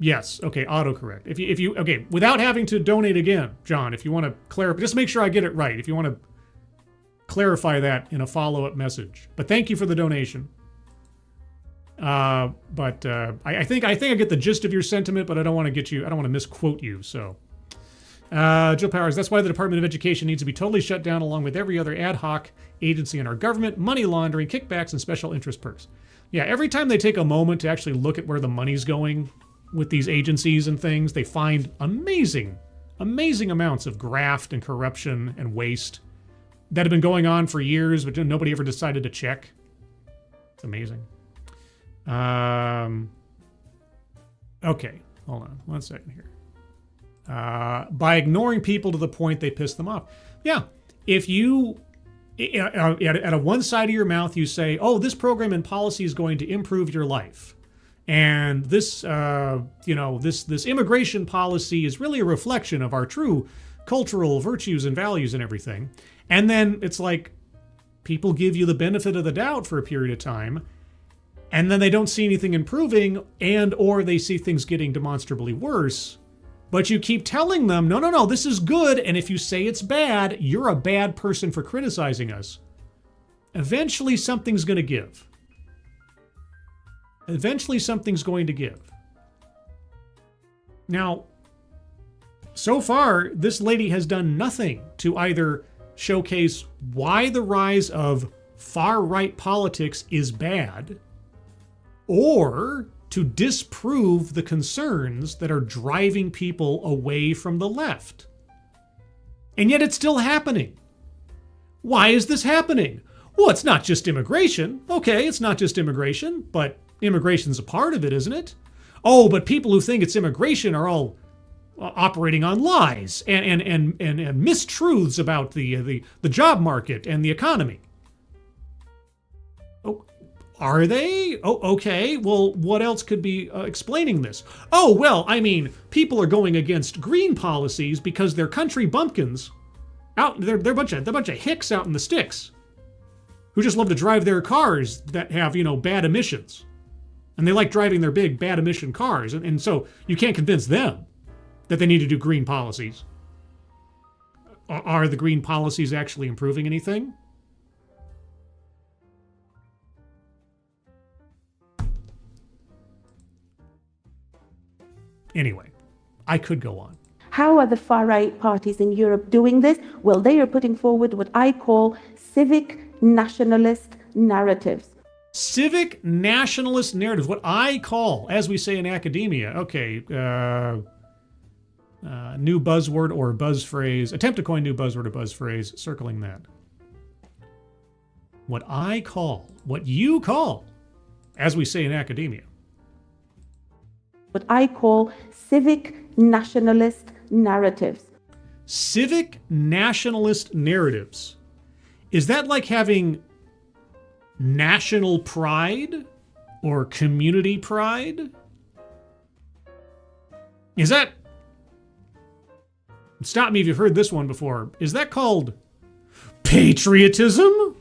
Yes. Okay. Autocorrect. If you okay, without having to donate again, John, if you want to clarify, just make sure I get it right. If you want to clarify that in a follow-up message. But thank you for the donation. I think I get the gist of your sentiment, but I don't want to misquote you. So, Jill Powers, that's why the Department of Education needs to be totally shut down along with every other ad hoc agency in our government, money laundering, kickbacks, and special interest perks. Yeah, every time they take a moment to actually look at where the money's going with these agencies and things, they find amazing amounts of graft and corruption and waste that have been going on for years, but nobody ever decided to check. It's amazing. Okay, hold on 1 second here. By ignoring people to the point they piss them off. Yeah, if you, at a one side of your mouth, you say, oh, this program and policy is going to improve your life. And this, this immigration policy is really a reflection of our true cultural virtues and values and everything. And then it's like people give you the benefit of the doubt for a period of time, and then they don't see anything improving, and or they see things getting demonstrably worse. But you keep telling them, no, this is good, and if you say it's bad, you're a bad person for criticizing us. Eventually something's going to give. Eventually something's going to give. Now, so far, this lady has done nothing to either showcase why the rise of far-right politics is bad, or to disprove the concerns that are driving people away from the left. And yet it's still happening. Why is this happening? Well, it's not just immigration. Okay, it's not just immigration, but immigration's a part of it, isn't it? Oh, but people who think it's immigration are all operating on lies and mistruths about the job market and the economy. Oh, are they? Oh, okay. Well, what else could be explaining this? Oh, well, I mean, people are going against green policies because they're country bumpkins. They're a bunch of hicks out in the sticks who just love to drive their cars that have, bad emissions. And they like driving their big, bad emission cars. And so you can't convince them that they need to do green policies. Are the green policies actually improving anything? Anyway, I could go on. How are the far-right parties in Europe doing this? Well, they are putting forward what I call civic nationalist narratives. Civic nationalist narratives, what I call, as we say in academia, new buzzword or buzz phrase, attempt to coin new buzzword or buzz phrase, circling that. What you call, as we say in academia. What I call civic nationalist narratives. Civic nationalist narratives. Is that like having national pride or community pride? Is that, stop me if you've heard this one before, is that called patriotism?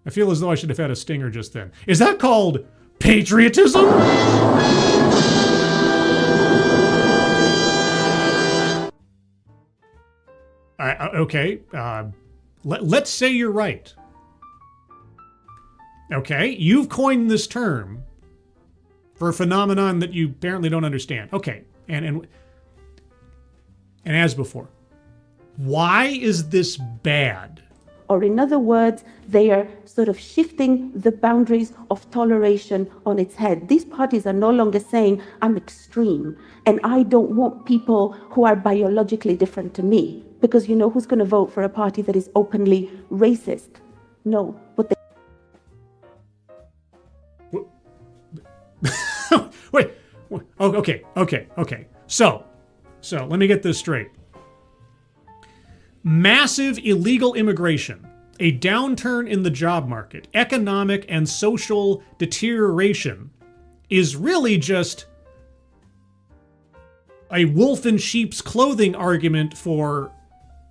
I feel as though I should have had a stinger just then. Is that called patriotism? Okay, let's say you're right. Okay, you've coined this term for a phenomenon that you apparently don't understand. Okay, and as before, why is this bad? Or in other words, they are sort of shifting the boundaries of toleration on its head. These parties are no longer saying, I'm extreme, and I don't want people who are biologically different to me. Because who's going to vote for a party that is openly racist? No, but they... Wait. Oh, okay. So let me get this straight. Massive illegal immigration, a downturn in the job market, economic and social deterioration is really just a wolf in sheep's clothing argument for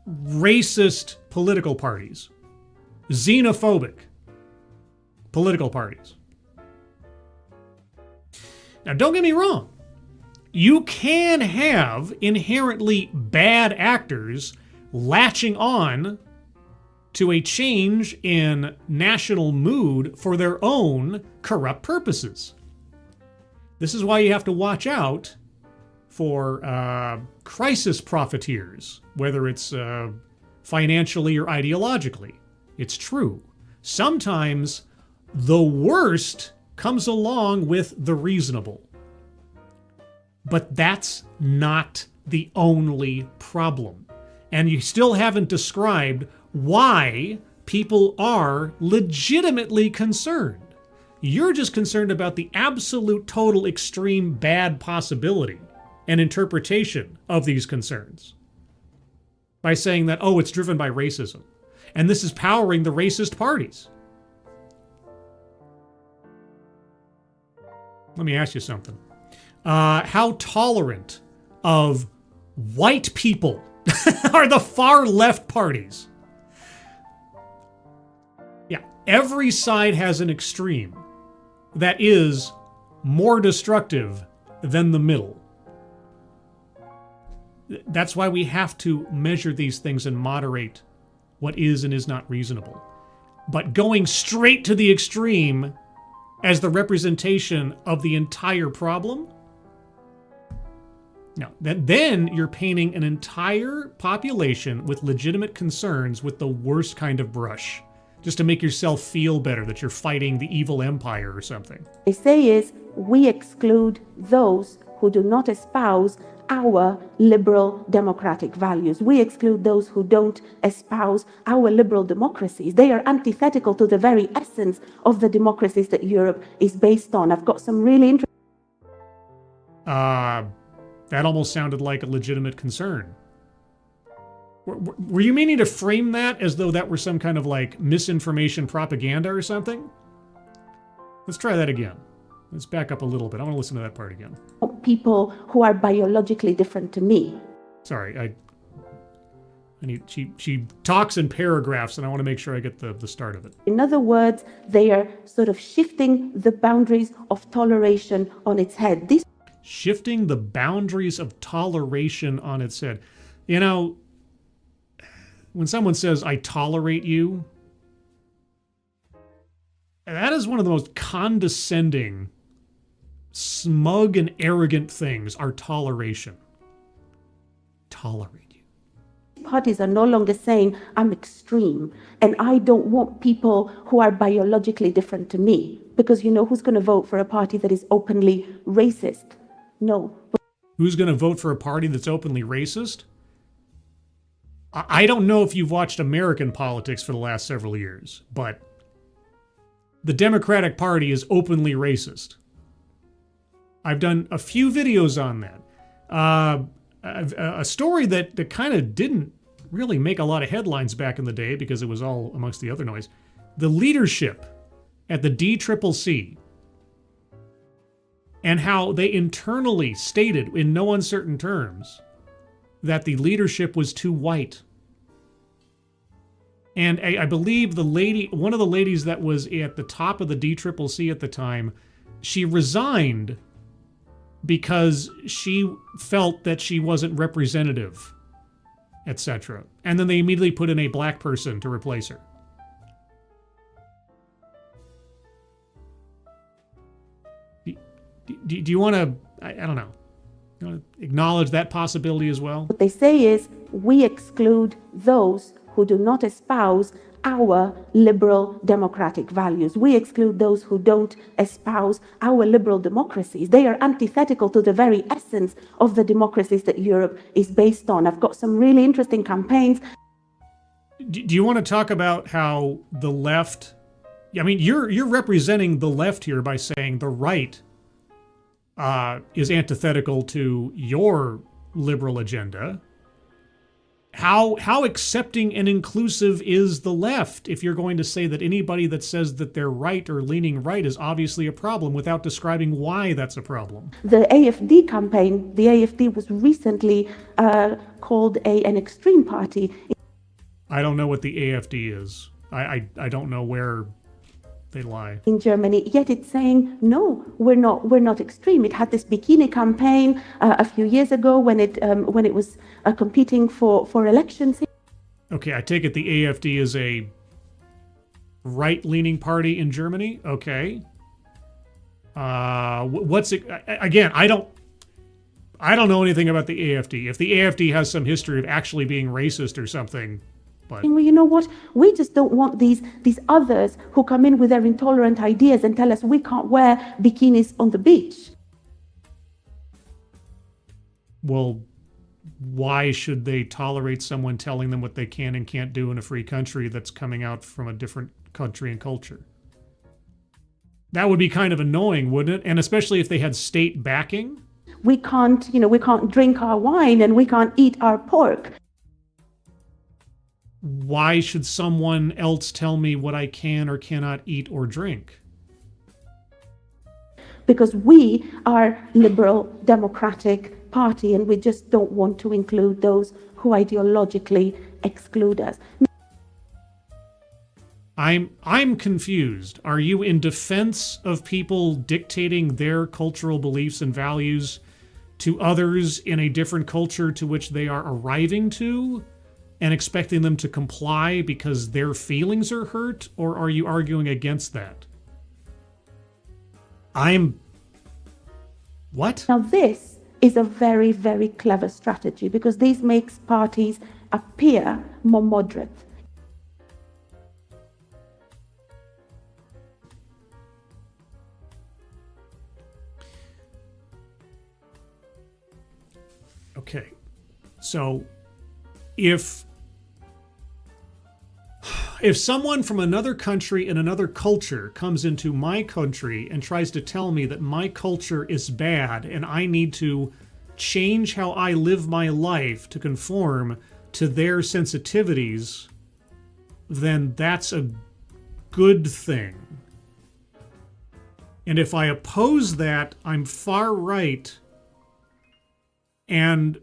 racist political parties, xenophobic political parties. Now, don't get me wrong. You can have inherently bad actors latching on to a change in national mood for their own corrupt purposes. This is why you have to watch out for crisis profiteers, whether it's financially or ideologically. It's true. Sometimes the worst comes along with the reasonable. But that's not the only problem. And you still haven't described why people are legitimately concerned. You're just concerned about the absolute total extreme bad possibility and interpretation of these concerns by saying that, oh, it's driven by racism. And this is powering the racist parties. Let me ask you something. How tolerant of white people are the far left parties? Yeah, every side has an extreme that is more destructive than the middle. That's why we have to measure these things and moderate what is and is not reasonable. But going straight to the extreme as the representation of the entire problem, no, then you're painting an entire population with legitimate concerns with the worst kind of brush, just to make yourself feel better that you're fighting the evil empire or something. They say is we exclude those who do not espouse our liberal democratic values. We exclude those who don't espouse our liberal democracies. They are antithetical to the very essence of the democracies that Europe is based on. I've got some really interesting... That almost sounded like a legitimate concern. Were you meaning to frame that as though that were some kind of like misinformation propaganda or something? Let's try that again. Let's back up a little bit. I want to listen to that part again. People who are biologically different to me. Sorry, I need, she talks in paragraphs and I want to make sure I get the start of it. In other words, they are sort of shifting the boundaries of toleration on its head. Shifting the boundaries of toleration on its head. You know, when someone says, I tolerate you, that is one of the most condescending, smug and arrogant things, our toleration. Tolerate you. Parties are no longer saying, I'm extreme, and I don't want people who are biologically different to me. Because you know who's going to vote for a party that is openly racist? No. Who's going to vote for a party that's openly racist? I don't know if you've watched American politics for the last several years, but the Democratic Party is openly racist. I've done a few videos on that. A story that kind of didn't really make a lot of headlines back in the day because it was all amongst the other noise. The leadership at the DCCC and how they internally stated in no uncertain terms that the leadership was too white. And I believe one of the ladies that was at the top of the DCCC at the time, she resigned because she felt that she wasn't representative, etc. And then they immediately put in a black person to replace her. Do you want to, I don't know, you want to acknowledge that possibility as well? What they say is we exclude those who do not espouse our liberal democratic values. We exclude those who don't espouse our liberal democracies. They are antithetical to the very essence of the democracies that Europe is based on. I've got some really interesting campaigns. Do you want to talk about how the left, I mean, you're representing the left here by saying the right is antithetical to your liberal agenda. How accepting and inclusive is the left if you're going to say that anybody that says that they're right or leaning right is obviously a problem without describing why that's a problem? The AFD campaign, the AFD was recently called an extreme party. I don't know what the AFD is. I don't know where they lie. In Germany, yet it's saying, no, we're not extreme. It had this bikini campaign a few years ago when it was competing for elections. Okay, I take it the AFD is a right-leaning party in Germany. Okay. What's it? Again, I don't know anything about the AFD. If the AFD has some history of actually being racist or something, But well, you know what? We just don't want these others who come in with their intolerant ideas and tell us we can't wear bikinis on the beach. well, why should they tolerate someone telling them what they can and can't do in a free country that's coming out from a different country and culture? That would be kind of annoying, wouldn't it? And especially if they had state backing. We can't, we can't drink our wine and we can't eat our pork. Why should someone else tell me what I can or cannot eat or drink? Because we are liberal democratic party and we just don't want to include those who ideologically exclude us. I'm confused. Are you in defense of people dictating their cultural beliefs and values to others in a different culture to which they are arriving to and expecting them to comply because their feelings are hurt? Or are you arguing against that? What? Now this is a very, very clever strategy because this makes parties appear more moderate. Okay, so if someone from another country and another culture comes into my country and tries to tell me that my culture is bad and I need to change how I live my life to conform to their sensitivities, then that's a good thing. And if I oppose that, I'm far right, and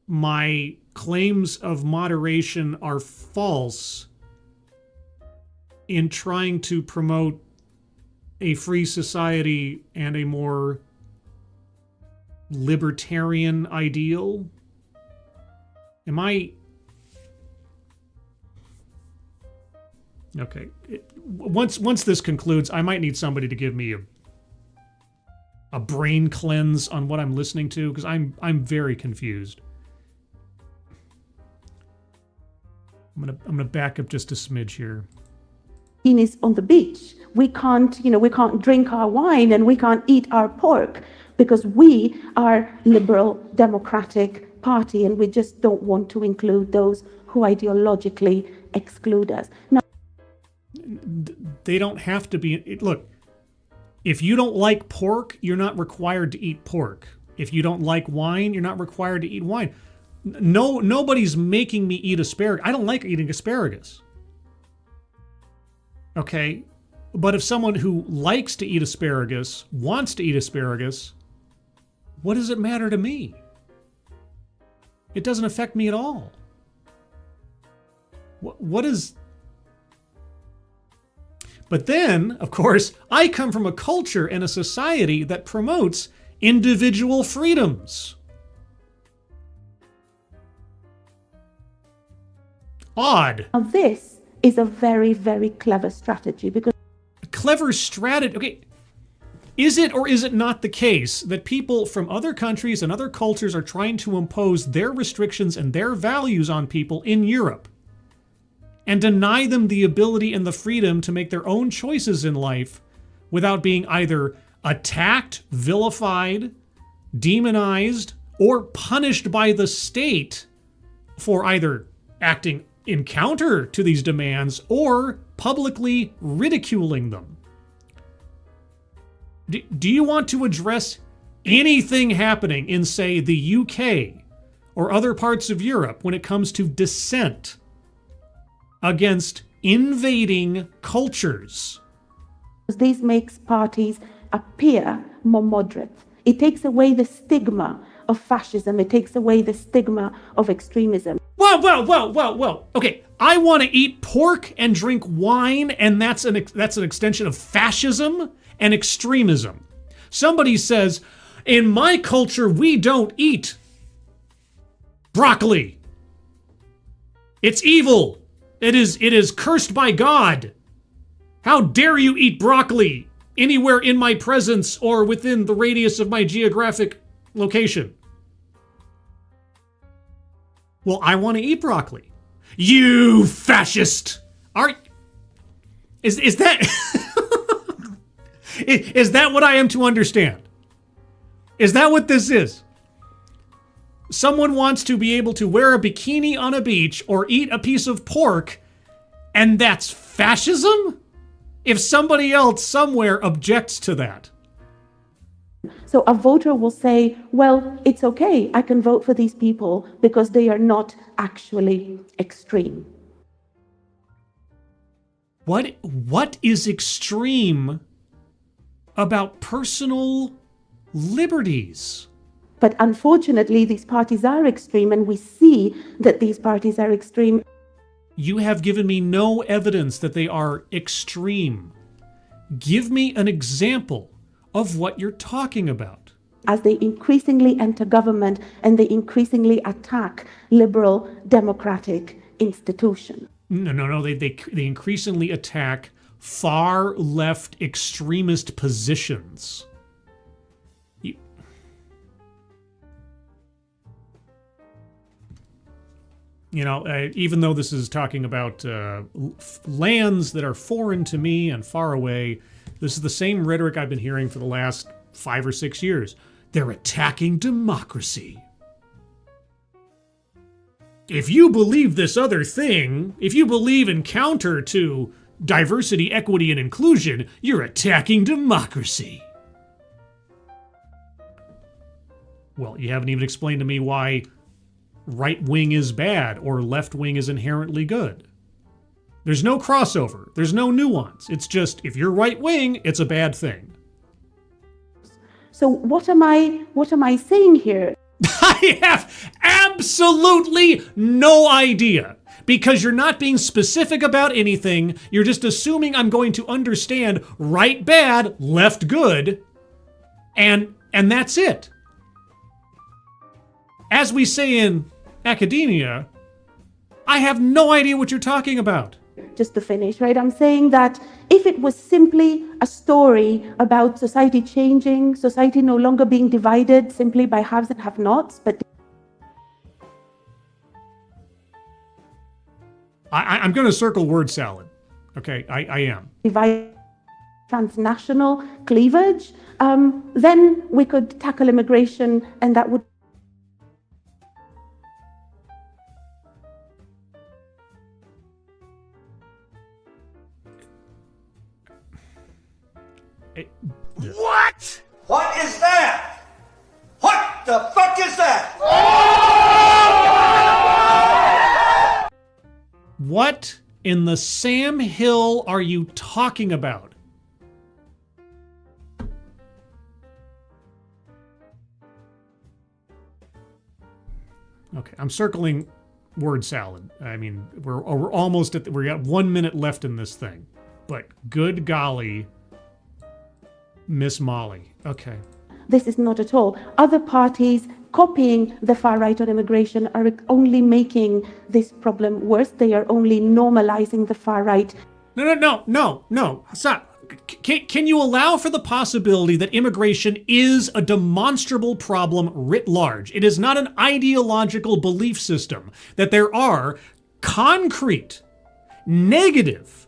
my claims of moderation are false in trying to promote a free society and a more libertarian ideal. Am I... Okay. Once this concludes, I might need somebody to give me a brain cleanse on what I'm listening to, because I'm very confused. I'm gonna back up just a smidge here. Bikinis on the beach. We can't, we can't drink our wine and we can't eat our pork because we are liberal democratic party and we just don't want to include those who ideologically exclude us. Now, they don't have to be. Look, if you don't like pork, you're not required to eat pork. If you don't like wine, you're not required to eat wine. No, nobody's making me eat asparagus. I don't like eating asparagus. Okay, but if someone who likes to eat asparagus wants to eat asparagus, what does it matter to me? It doesn't affect me at all. What is... But then, of course, I come from a culture and a society that promotes individual freedoms. Odd. Now this is a very, very clever strategy because... Clever strategy. Okay. Is it or is it not the case that people from other countries and other cultures are trying to impose their restrictions and their values on people in Europe and deny them the ability and the freedom to make their own choices in life without being either attacked, vilified, demonized, or punished by the state for either acting in counter to these demands or publicly ridiculing them? Do you want to address anything happening in, say, the UK or other parts of Europe when it comes to dissent against invading cultures? This makes parties appear more moderate. It takes away the stigma of fascism. It takes away the stigma of extremism. Whoa. Okay, I want to eat pork and drink wine, and that's an extension of fascism and extremism. Somebody says, in my culture, we don't eat broccoli. It's evil. It is cursed by God. How dare you eat broccoli anywhere in my presence or within the radius of my geographic location? Well, I want to eat broccoli. You fascist! Is that is that what I am to understand? Is that what this is? Someone wants to be able to wear a bikini on a beach or eat a piece of pork, and that's fascism? If somebody else somewhere objects to that. So a voter will say, well, it's okay, I can vote for these people because they are not actually extreme. What is extreme about personal liberties? But unfortunately, these parties are extreme, and we see that these parties are extreme. You have given me no evidence that they are extreme. Give me an example of what you're talking about. As they increasingly enter government and they increasingly attack liberal democratic institutions. No. They increasingly attack far left extremist positions. You know, even though this is talking about lands that are foreign to me and far away, this is the same rhetoric I've been hearing for the last 5 or 6 years. They're attacking democracy. If you believe this other thing, if you believe in counter to diversity, equity, and inclusion, you're attacking democracy. Well, you haven't even explained to me why right wing is bad or left wing is inherently good. There's no crossover. There's no nuance. It's just, if you're right wing, it's a bad thing. So what am I saying here? I have absolutely no idea, because you're not being specific about anything. You're just assuming I'm going to understand right bad, left good, and that's it. As we say in academia, I have no idea what you're talking about. Just to finish, right? I'm saying that if it was simply a story about society changing, society no longer being divided simply by haves and have-nots, but I'm going to circle word salad. Okay, I am. divide transnational cleavage, then we could tackle immigration, and that would What? What is that? What the fuck is that? What in the Sam Hill are you talking about? Okay, I'm circling word salad. I mean, we're almost at we got 1 minute left in this thing. But good golly, Miss Molly. Okay. this is not at all. Other parties copying the far right on immigration are only making this problem worse. They are only normalizing the far right. No. Stop. Can you allow for the possibility that immigration is a demonstrable problem writ large? It is not an ideological belief system, that there are concrete, negative,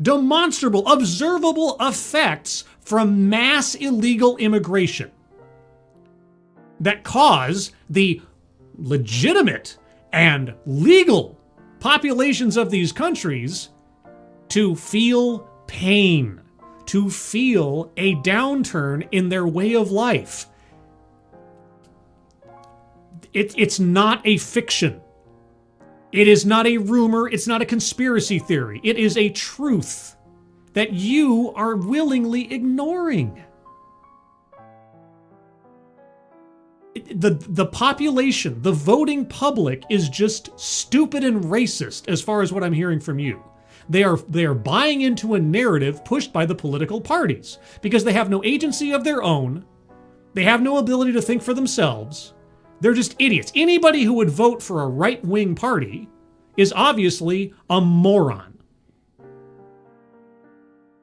demonstrable, observable effects from mass illegal immigration that cause the legitimate and legal populations of these countries to feel pain, to feel a downturn in their way of life. It's not a fiction. It is not a rumor. It's not a conspiracy theory. It is a truth that you are willingly ignoring. The population, the voting public, is just stupid and racist as far as what I'm hearing from you. They are buying into a narrative pushed by the political parties because they have no agency of their own. They have no ability to think for themselves. They're just idiots. Anybody who would vote for a right-wing party is obviously a moron.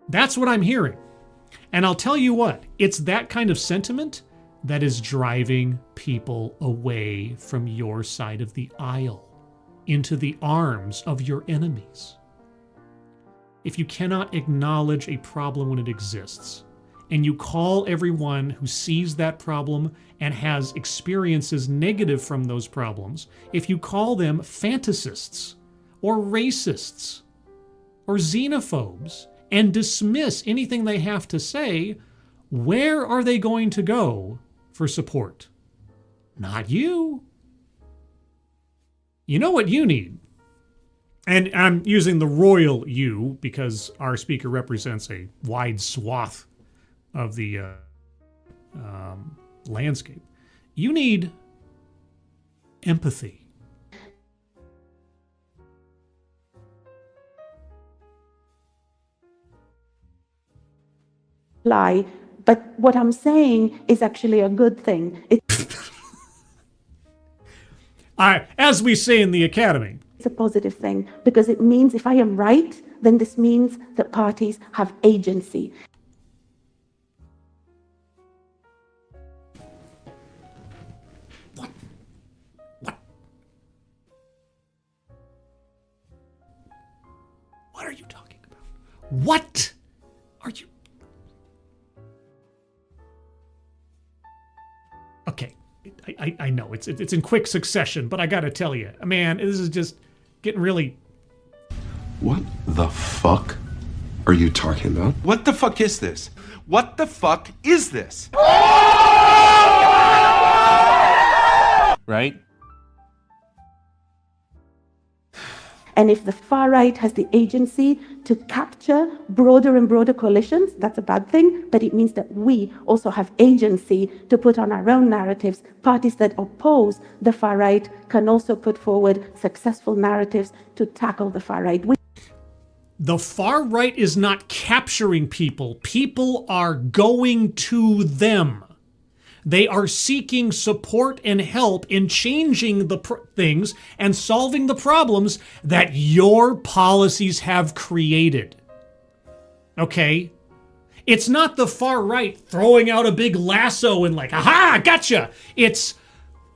That's what I'm hearing. And I'll tell you what, it's that kind of sentiment that is driving people away from your side of the aisle. into the arms of your enemies. If you cannot acknowledge a problem when it exists, and you call everyone who sees that problem and has experiences negative from those problems, if you call them fantasists or racists or xenophobes and dismiss anything they have to say, where are they going to go for support? Not you. You know what you need? And I'm using the royal you because our speaker represents a wide swath of the landscape. You need empathy. Lie, but what I'm saying is actually a good thing. As we say in the academy. It's a positive thing because it means if I am right, then this means that parties have agency. What are you talking about? What are you? Okay, I know it's in quick succession, but I gotta tell you, man, this is just getting really. What the fuck are you talking about? What the fuck is this? What the fuck is this? Right? And if the far right has the agency to capture broader and broader coalitions, that's a bad thing, but it means that we also have agency to put on our own narratives. Parties that oppose the far right can also put forward successful narratives to tackle the far right. The far right is not capturing people. People are going to them. They are seeking support and help in changing the things and solving the problems that your policies have created. Okay? It's not the far right throwing out a big lasso and like, aha, gotcha. It's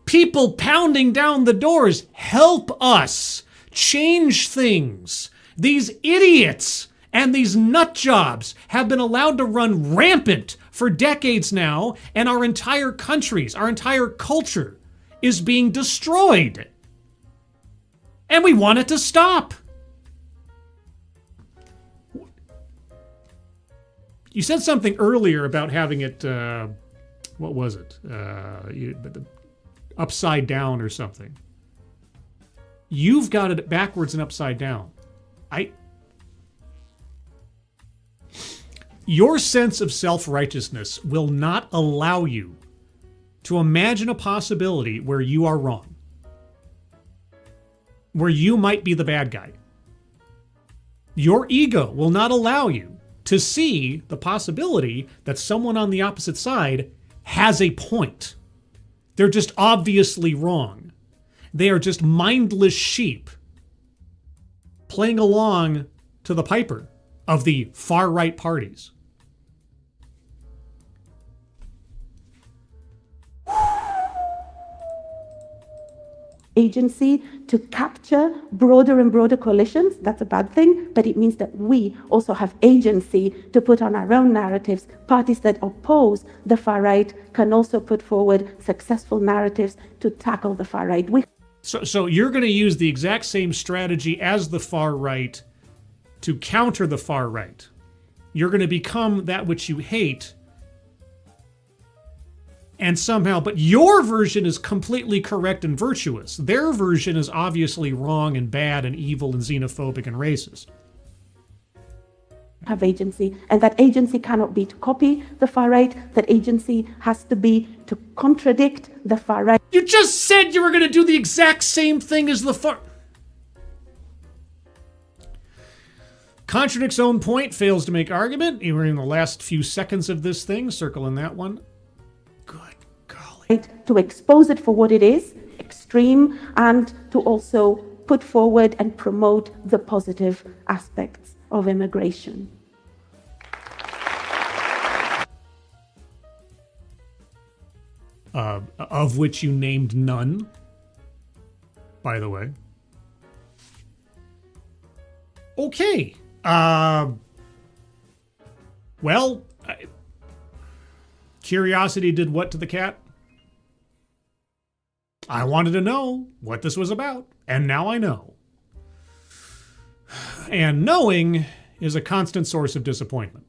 people pounding down the doors. Help us change things. These idiots and these nut jobs have been allowed to run rampant for decades now, and our entire countries, our entire culture is being destroyed. And we want it to stop. You said something earlier about having it, what was it? Upside down or something. You've got it backwards and upside down. Your sense of self-righteousness will not allow you to imagine a possibility where you are wrong, where you might be the bad guy. Your ego will not allow you to see the possibility that someone on the opposite side has a point. They're just obviously wrong. They are just mindless sheep playing along to the piper of the far-right parties. Agency to capture broader and broader coalitions, that's a bad thing, but it means that we also have agency to put on our own narratives. Parties that oppose the far right can also put forward successful narratives to tackle the far right. So you're going to use the exact same strategy as the far right to counter the far right. You're going to become that which you hate, and somehow, but your version is completely correct and virtuous. Their version is obviously wrong and bad and evil and xenophobic and racist. Have agency, and that agency cannot be to copy the far right. That agency has to be to contradict the far right. You just said you were going to do the exact same thing as the far... Contradicts own point, fails to make argument. We're in the last few seconds of this thing, circling that one. To expose it for what it is, extreme, and to also put forward and promote the positive aspects of immigration. Of which you named none, by the way. Okay. Curiosity did what to the cat? I wanted to know what this was about, and now I know. And knowing is a constant source of disappointment.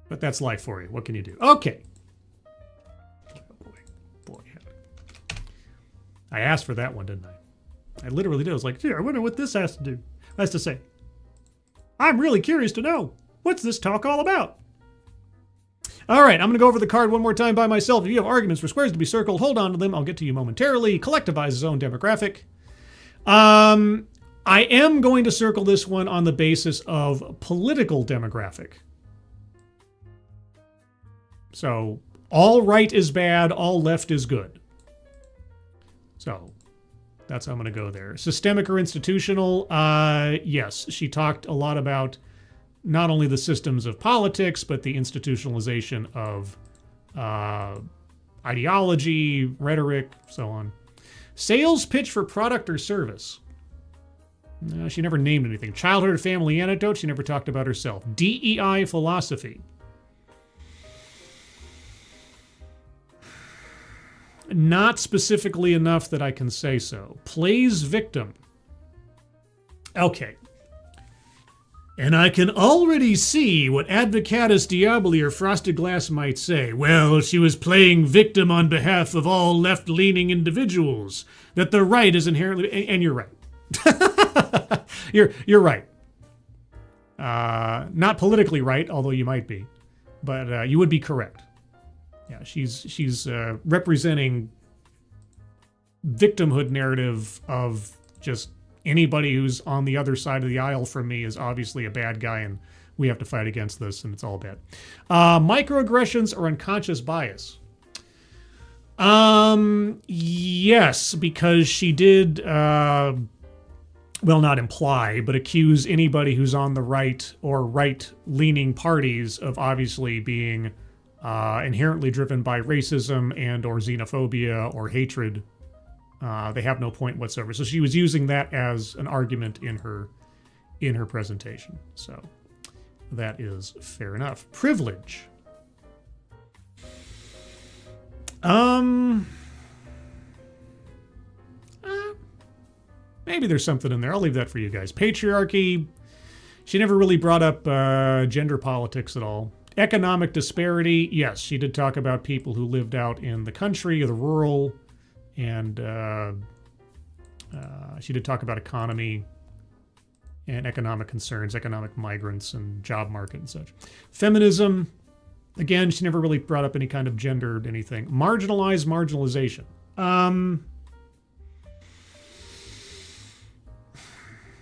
But that's life for you. What can you do? Okay. Boy. I asked for that one, didn't I? I literally did. I was like, I wonder what this has to say. I'm really curious to know. What's this talk all about? All right, I'm going to go over the card one more time by myself. If you have arguments for squares to be circled, hold on to them. I'll get to you momentarily. Collectivize zone demographic. I am going to circle this one on the basis of political demographic. So, all right is bad, all left is good. So, that's how I'm going to go there. Systemic or institutional? Yes, she talked a lot about not only the systems of politics, but the institutionalization of ideology, rhetoric, so on. Sales pitch for product or service. No, she never named anything. Childhood or family anecdote. She never talked about herself. DEI philosophy. Not specifically enough that I can say so. Plays victim. Okay. And I can already see what Advocatus Diaboli or Frosted Glass might say. Well, she was playing victim on behalf of all left-leaning individuals. That the right is inherently... And you're right. You're right. Not politically right, although you might be. But you would be correct. Yeah, she's representing victimhood narrative of just... Anybody who's on the other side of the aisle from me is obviously a bad guy, and we have to fight against this, and it's all bad. Microaggressions or unconscious bias. Yes, because she did, well, not imply, but accuse anybody who's on the right or right-leaning parties of obviously being inherently driven by racism and or xenophobia or hatred. They have no point whatsoever. So she was using that as an argument in her presentation. So that is fair enough. Privilege. Maybe there's something in there. I'll leave that for you guys. Patriarchy. She never really brought up gender politics at all. Economic disparity. Yes, she did talk about people who lived out in the country or the rural. And she did talk about economy and economic concerns, economic migrants and job market and such. Feminism, again, she never really brought up any kind of gendered anything. Marginalization.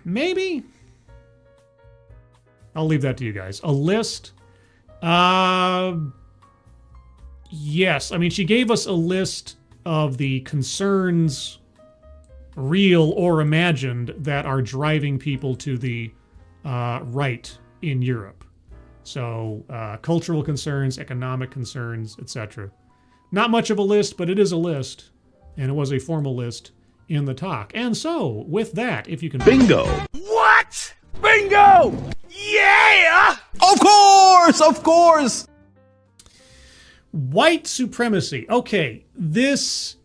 Maybe. I'll leave that to you guys. A list. Yes, I mean, she gave us a list of the concerns, real or imagined, that are driving people to the right in Europe. So cultural concerns, economic concerns, etc. Not much of a list, but it is a list, and it was a formal list in the talk. And so, with that, if you can... Bingo! What? Bingo! Yeah! Of course! Of course! White supremacy. Okay, this...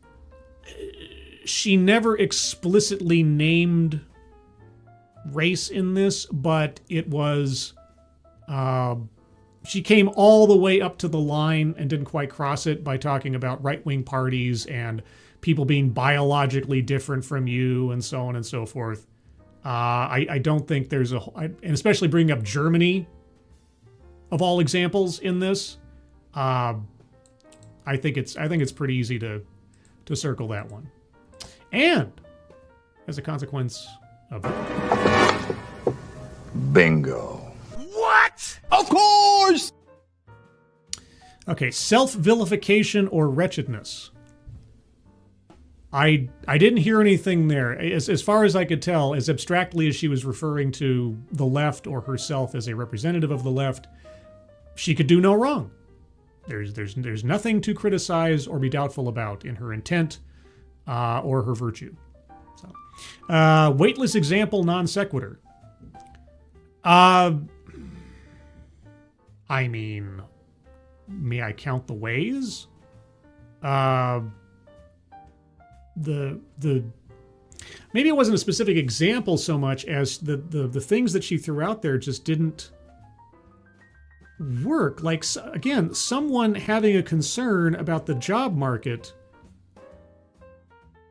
She never explicitly named race in this, but it was... she came all the way up to the line and didn't quite cross it by talking about right-wing parties and people being biologically different from you and so on and so forth. I don't think there's a... And especially bringing up Germany, of all examples in this... I think it's pretty easy to circle that one. And as a consequence of that. Bingo. What? Of course! Okay, self-vilification or wretchedness. I didn't hear anything there. As far as I could tell, as abstractly as she was referring to the left or herself as a representative of the left, she could do no wrong. There's nothing to criticize or be doubtful about in her intent or her virtue. So Weightless example, non sequitur. I mean, may I count the ways? Maybe it wasn't a specific example so much as the things that she threw out there just didn't work. Like, again, someone having a concern about the job market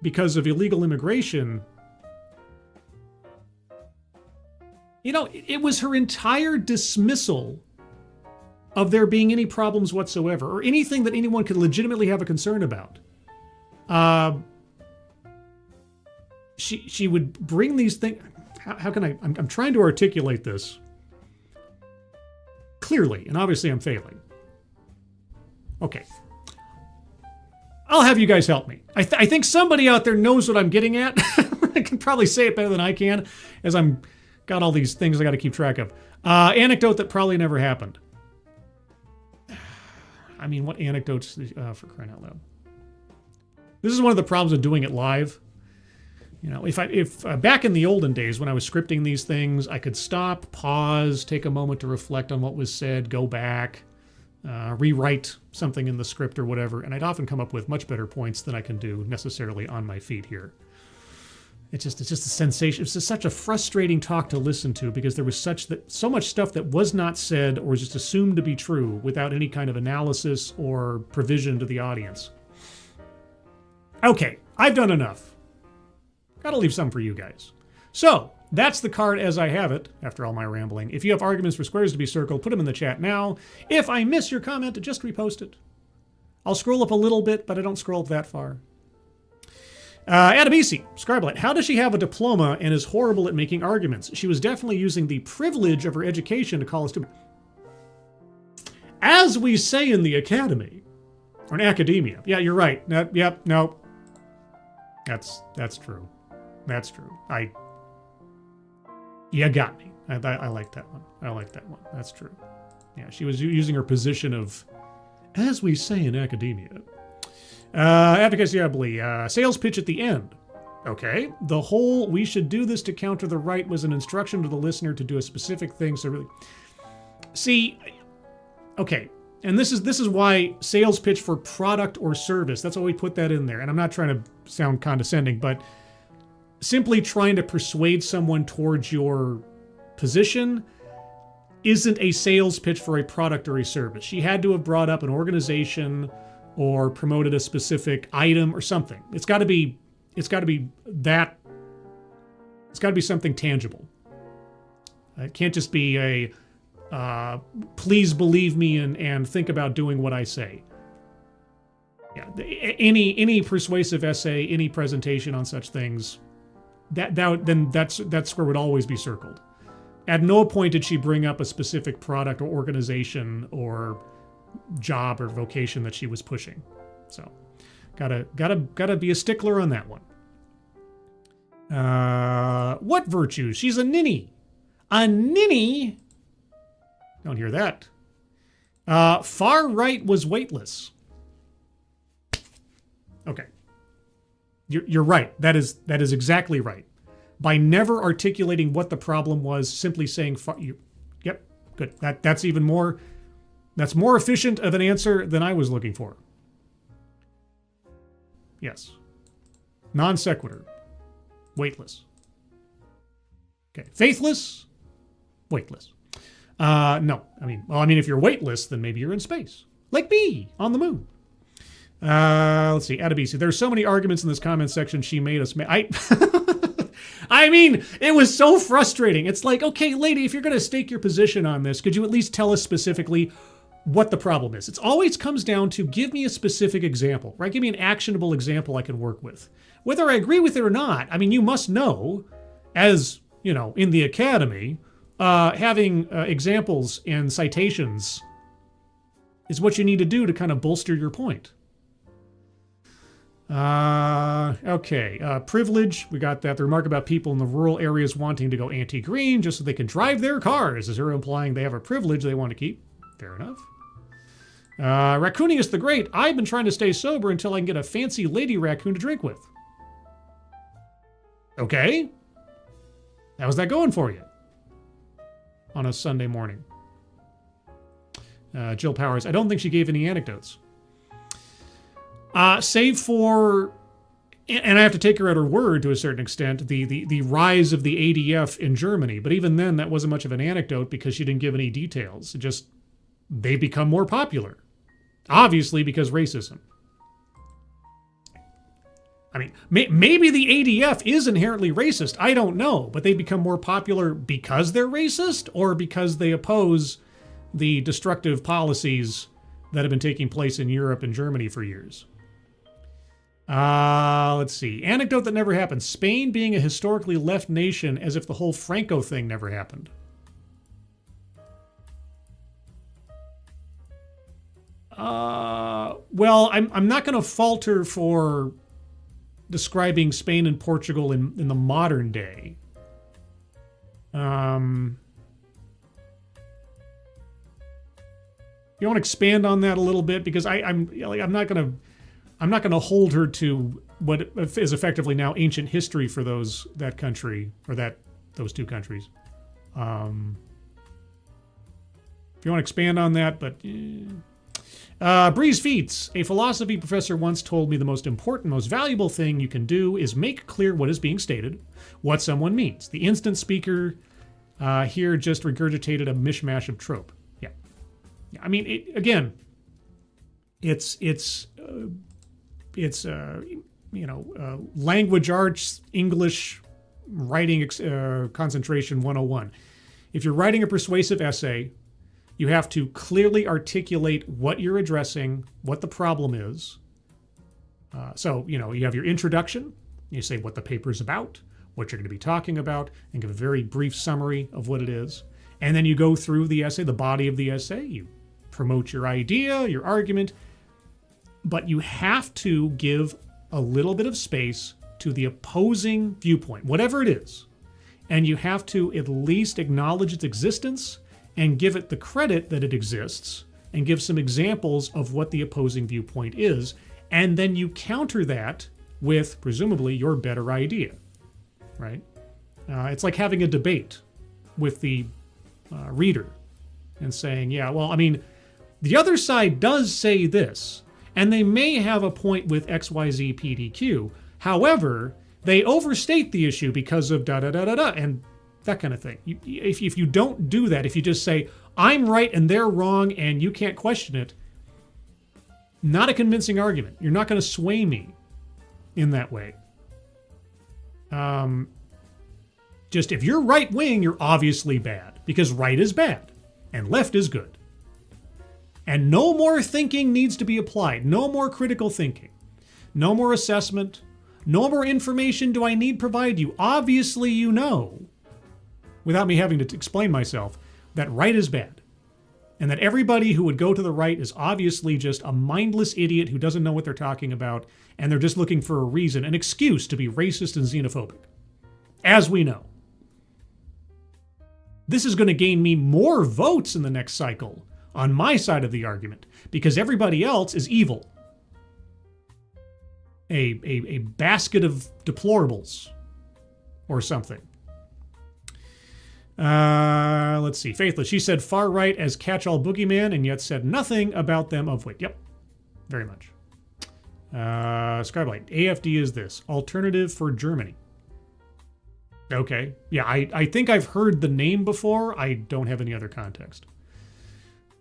because of illegal immigration. You know, it was her entire dismissal of there being any problems whatsoever or anything that anyone could legitimately have a concern about. She would bring these things. How can I'm trying to articulate this clearly, and obviously I'm failing. Okay. I'll have you guys help me. I think somebody out there knows what I'm getting at. I can probably say it better than I can, as I'm got all these things I got to keep track of. Anecdote that probably never happened. I mean, what anecdotes for crying out loud? This is one of the problems of doing it live. You know, if back in the olden days when I was scripting these things, I could stop, pause, take a moment to reflect on what was said, go back, rewrite something in the script or whatever, and I'd often come up with much better points than I can do necessarily on my feet here. It's just a sensation. It's just such a frustrating talk to listen to because there was so much stuff that was not said or was just assumed to be true without any kind of analysis or provision to the audience. Okay, I've done enough. Gotta leave some for you guys. So, that's the card as I have it, after all my rambling. If you have arguments for squares to be circled, put them in the chat now. If I miss your comment, just repost it. I'll scroll up a little bit, but I don't scroll up that far. Adabisi, Scribelet, how does she have a diploma and is horrible at making arguments? She was definitely using the privilege of her education to call us stupid. As we say in the academy, or in academia. Yeah, you're right. Yep, no. That's true. That's true. You got me. I like that one. I like that one. That's true. Yeah, she was using her position of, as we say in academia. Advocacy, I believe. Sales pitch at the end. Okay. The whole, we should do this to counter the right was an instruction to the listener to do a specific thing. So really, see, okay. And this is why sales pitch for product or service, that's why we put that in there. And I'm not trying to sound condescending, but simply trying to persuade someone towards your position isn't a sales pitch for a product or a service. She had to have brought up an organization or promoted a specific item or something. It's got to be something tangible. It can't just be a please believe me and think about doing what I say. Yeah, any persuasive essay, any presentation on such things, that square would always be circled. At no point did she bring up a specific product or organization or job or vocation that she was pushing. So, gotta be a stickler on that one. What virtues? She's a ninny. A ninny? Don't hear that. Far right was weightless. Okay. You're right. That is exactly right. By never articulating what the problem was, simply saying yep, good. That's even more. That's more efficient of an answer than I was looking for. Yes. Non sequitur. Weightless. Okay. Faithless. Weightless. No. I mean, if you're weightless, then maybe you're in space. Like me on the moon. Let's see. Adabisi. There's so many arguments in this comment section she made us I mean, it was so frustrating. It's like, okay, lady, if you're going to stake your position on this, could you at least tell us specifically what the problem is? It always comes down to give me a specific example, right? Give me an actionable example I can work with. Whether I agree with it or not, I mean, you must know, as, you know, in the academy, having examples and citations is what you need to do to kind of bolster your point. Okay. Privilege, we got that. The remark about people in the rural areas wanting to go anti-green just so they can drive their cars. Is her implying they have a privilege they want to keep? Fair enough. Raccoonius the Great. I've been trying to stay sober until I can get a fancy lady raccoon to drink with. Okay. How's that going for you on a Sunday morning? Jill Powers, I don't think she gave any anecdotes. Save for, and I have to take her at her word to a certain extent, the rise of the ADF in Germany. But even then, that wasn't much of an anecdote because she didn't give any details. It just, they become more popular. Obviously because racism. I mean, maybe the ADF is inherently racist. I don't know. But they become more popular because they're racist or because they oppose the destructive policies that have been taking place in Europe and Germany for years. Let's see. Anecdote that never happened. Spain being a historically left nation as if the whole Franco thing never happened. Well, I'm not going to falter for describing Spain and Portugal in the modern day. You want to expand on that a little bit because I'm not gonna hold her to what is effectively now ancient history for that country or those two countries. If you want to expand on that, but Breeze Feats, a philosophy professor once told me the most important, most valuable thing you can do is make clear what is being stated, what someone means. The instant speaker here just regurgitated a mishmash of trope. I mean, it's language arts, English writing concentration 101. If you're writing a persuasive essay, you have to clearly articulate what you're addressing, what the problem is. So, you have your introduction, you say what the paper is about, what you're going to be talking about, and give a very brief summary of what it is. And then you go through the essay, the body of the essay, you promote your idea, your argument, but you have to give a little bit of space to the opposing viewpoint, whatever it is. And you have to at least acknowledge its existence and give it the credit that it exists and give some examples of what the opposing viewpoint is. And then you counter that with, presumably, your better idea, right? It's like having a debate with the reader and saying, yeah, well, I mean, the other side does say this, and they may have a point with XYZ PDQ. However, they overstate the issue because of da-da-da-da-da, and that kind of thing. If you don't do that, if you just say, I'm right and they're wrong and you can't question it, not a convincing argument. You're not going to sway me in that way. Just if you're right wing, you're obviously bad because right is bad and left is good. And no more thinking needs to be applied. No more critical thinking. No more assessment. No more information do I need provide you. Obviously you know, without me having to explain myself, that right is bad. And that everybody who would go to the right is obviously just a mindless idiot who doesn't know what they're talking about, and they're just looking for a reason, an excuse to be racist and xenophobic. As we know. This is going to gain me more votes in the next cycle on my side of the argument, because everybody else is evil. A basket of deplorables or something. Let's see. Faithless. She said far right as catch-all boogeyman and yet said nothing about them of weight. Yep. Very much. Scribelight. AFD is this. Alternative for Germany. Okay. Yeah, I think I've heard the name before. I don't have any other context.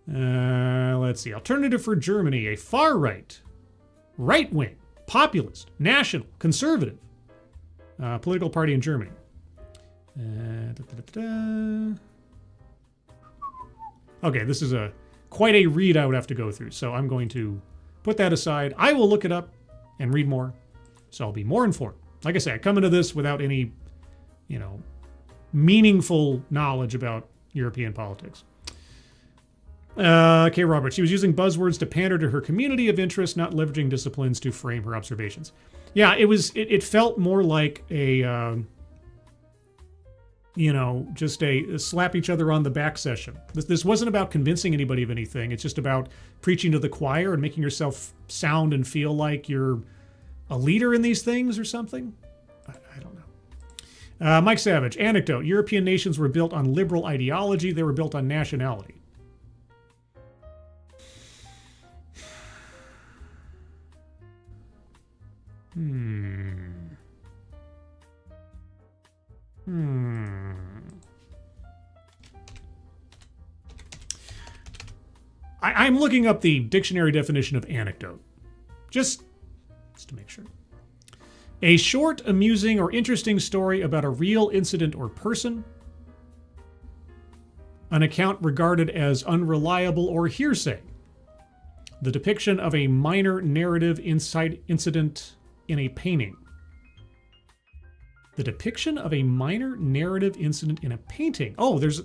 Let's see. Alternative for Germany. A far right, right-wing, populist, national, conservative political party in Germany. Okay, this is quite a read I would have to go through, so I'm going to put that aside. I will look it up and read more, so I'll be more informed. Like I say, I come into this without any, meaningful knowledge about European politics. Okay, Robert. She was using buzzwords to pander to her community of interest, not leveraging disciplines to frame her observations. Yeah, it felt more like a, just a slap each other on the back session. This wasn't about convincing anybody of anything. It's just about preaching to the choir and making yourself sound and feel like you're a leader in these things or something. I don't know. Mike Savage, anecdote. European nations were built on liberal ideology. They were built on nationality. I'm looking up the dictionary definition of anecdote. Just to make sure. A short, amusing, or interesting story about a real incident or person. An account regarded as unreliable or hearsay. The depiction of a minor narrative incident in a painting. The depiction of a minor narrative incident in a painting. Oh, there's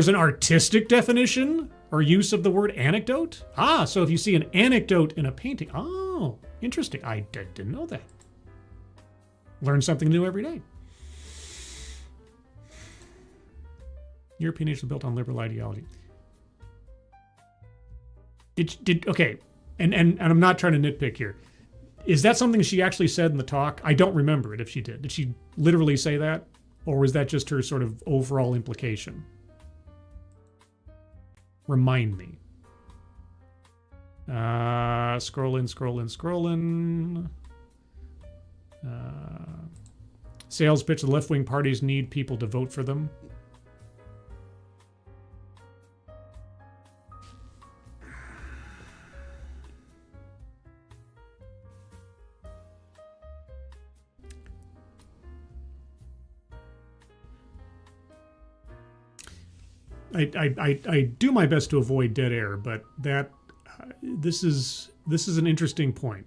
an artistic definition or use of the word anecdote? Ah, so if you see an anecdote in a painting. Oh, interesting. I didn't know that. Learn something new every day. European nations built on liberal ideology. Okay, and I'm not trying to nitpick here. Is that something she actually said in the talk? I don't remember it if she did. Did she literally say that? Or was that just her sort of overall implication? Remind me. Scrolling. Sales pitch, the left-wing parties need people to vote for them. I do my best to avoid dead air, but that this is an interesting point.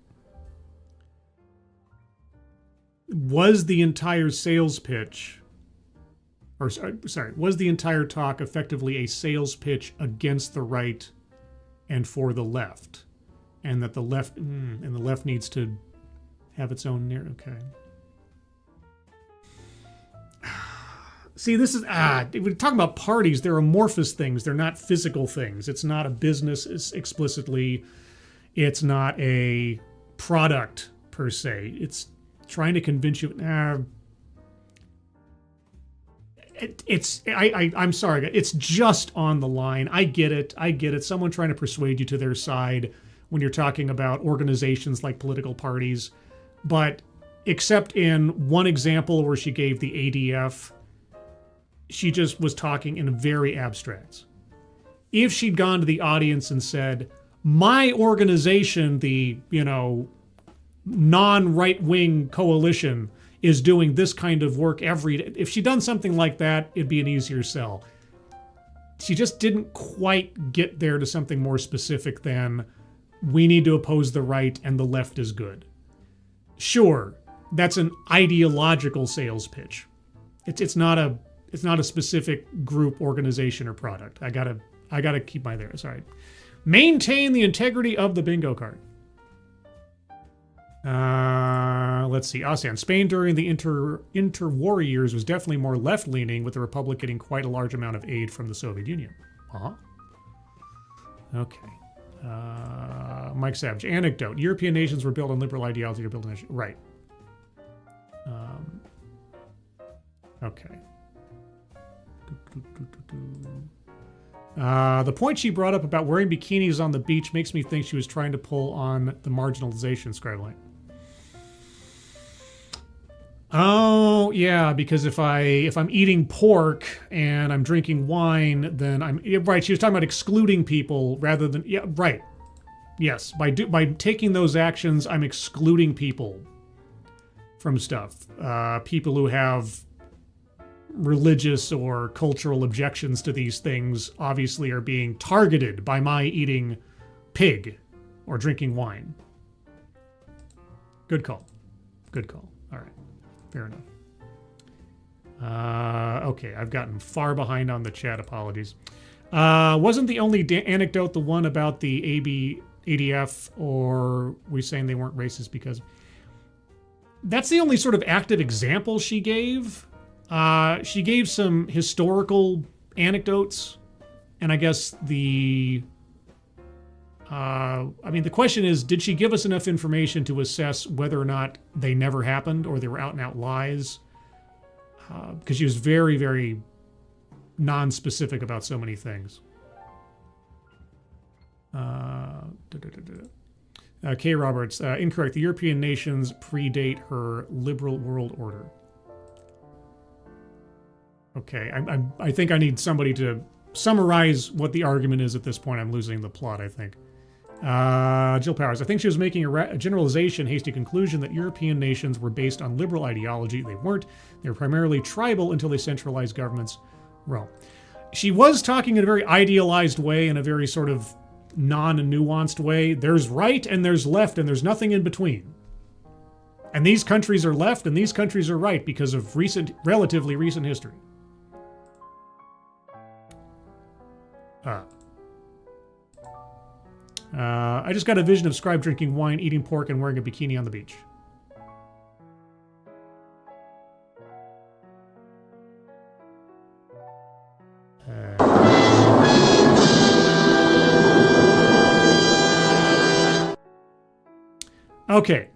Was the entire sales pitch, was the entire talk effectively a sales pitch against the right and for the left, and that the left needs to have its own narrative? Okay. See, this is we're talking about parties. They're amorphous things. They're not physical things. It's not a business explicitly. It's not a product per se. It's trying to convince you. I'm sorry. It's just on the line. I get it. Someone trying to persuade you to their side when you're talking about organizations like political parties. But except in one example where she gave the ADF, she just was talking in very abstracts. If she'd gone to the audience and said, my organization, the, non-right-wing coalition, is doing this kind of work every day. If she'd done something like that, it'd be an easier sell. She just didn't quite get there to something more specific than, we need to oppose the right and the left is good. Sure, that's an ideological sales pitch. It's not a specific group, organization, or product. I gotta keep my there. Sorry. Maintain the integrity of the bingo card. Let's see. ASEAN. Spain during the interwar years was definitely more left-leaning, with the Republic getting quite a large amount of aid from the Soviet Union. Okay. Mike Savage. Anecdote. European nations were built on liberal ideology to build a nation. Right. Okay. The point she brought up about wearing bikinis on the beach makes me think she was trying to pull on the marginalization, Scribeline. Oh yeah, because if I'm eating pork and I'm drinking wine, then right. She was talking about excluding people rather than right. Yes, by taking those actions, I'm excluding people from stuff. People who have religious or cultural objections to these things obviously are being targeted by my eating pig or drinking wine. Good call. All right. Fair enough. Okay, I've gotten far behind on the chat. Apologies. Wasn't the only anecdote the one about the ADF, or we saying they weren't racist because... That's the only sort of active example she gave. She gave some historical anecdotes, and I guess the question is, did she give us enough information to assess whether or not they never happened or they were out and out lies? because she was very, very non-specific about so many things. K. Roberts, incorrect. The European nations predate her liberal world order. Okay, I think I need somebody to summarize what the argument is at this point. I'm losing the plot, I think. Jill Powers, I think she was making a generalization, hasty conclusion that European nations were based on liberal ideology. They weren't. They were primarily tribal until they centralized governments. Rome. She was talking in a very idealized way, in a very sort of non-nuanced way. There's right and there's left and there's nothing in between. And these countries are left and these countries are right because of relatively recent history. I just got a vision of Scribe drinking wine, eating pork, and wearing a bikini on the beach. Okay.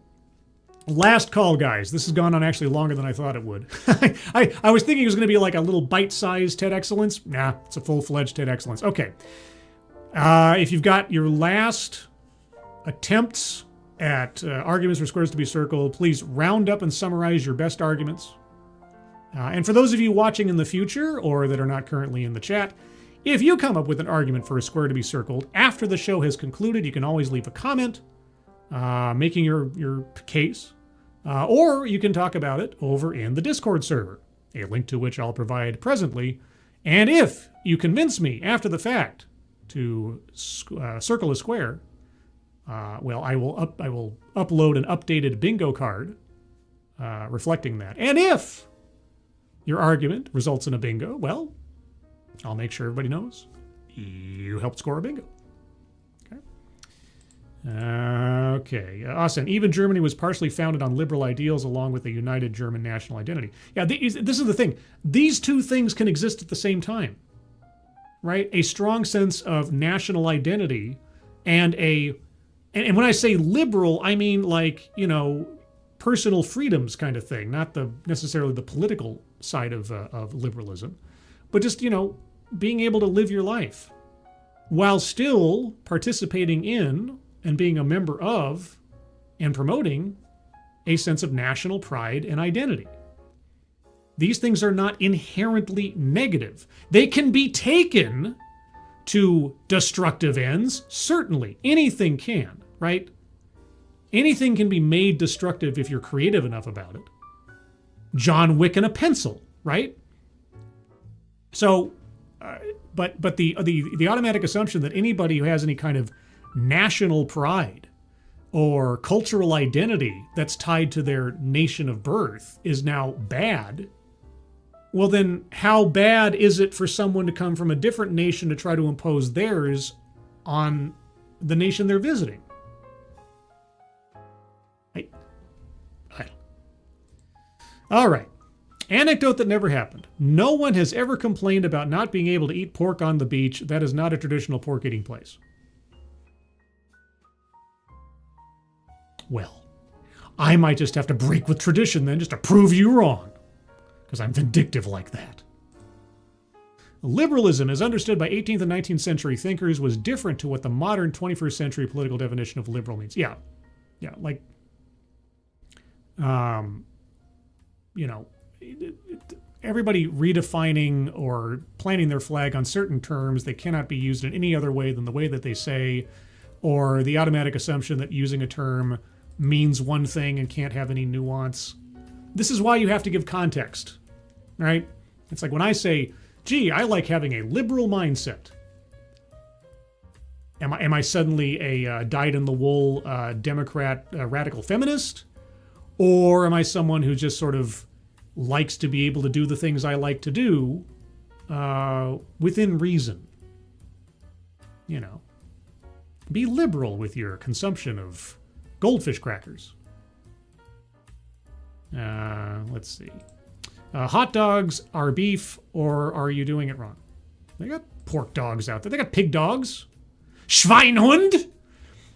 Last call, guys. This has gone on actually longer than I thought it would. I was thinking it was going to be like a little bite-sized TEDXcellence. Nah, it's a full-fledged TEDXcellence. Okay. If you've got your last attempts at arguments for squares to be circled, please round up and summarize your best arguments. And for those of you watching in the future, or that are not currently in the chat, if you come up with an argument for a square to be circled after the show has concluded, you can always leave a comment making your case, or you can talk about it over in the Discord server, a link to which I'll provide presently. And if you convince me after the fact to circle a square, well, I will upload an updated bingo card reflecting that. And if your argument results in a bingo, well, I'll make sure everybody knows you helped score a bingo. Okay. Austin, even Germany was partially founded on liberal ideals along with a united German national identity. Yeah, this is the thing. These two things can exist at the same time, right? A strong sense of national identity and and when I say liberal, I mean like, personal freedoms kind of thing, not necessarily the political side of liberalism, but just, being able to live your life while still participating in and being a member of and promoting a sense of national pride and identity. These things are not inherently negative. They can be taken to destructive ends, certainly. Anything can, right? Anything can be made destructive if you're creative enough about it. John Wick and a pencil, right? So, but the automatic assumption that anybody who has any kind of national pride or cultural identity that's tied to their nation of birth is now bad, well then how bad is it for someone to come from a different nation to try to impose theirs on the nation they're visiting? All right. Anecdote that never happened. No one has ever complained about not being able to eat pork on the beach. That is not a traditional pork eating place. Well, I might just have to break with tradition then just to prove you wrong, because I'm vindictive like that. Liberalism, as understood by 18th and 19th century thinkers, was different to what the modern 21st century political definition of liberal means. Yeah, like, everybody redefining or planting their flag on certain terms that cannot be used in any other way than the way that they say, or the automatic assumption that using a term means one thing and can't have any nuance. This is why you have to give context, right? It's like when I say, gee, I like having a liberal mindset. Am I suddenly a dyed-in-the-wool Democrat radical feminist? Or am I someone who just sort of likes to be able to do the things I like to do within reason? Be liberal with your consumption of goldfish crackers. Let's see. Hot dogs are beef, or are you doing it wrong? They got pork dogs out there. They got pig dogs. Schweinhund?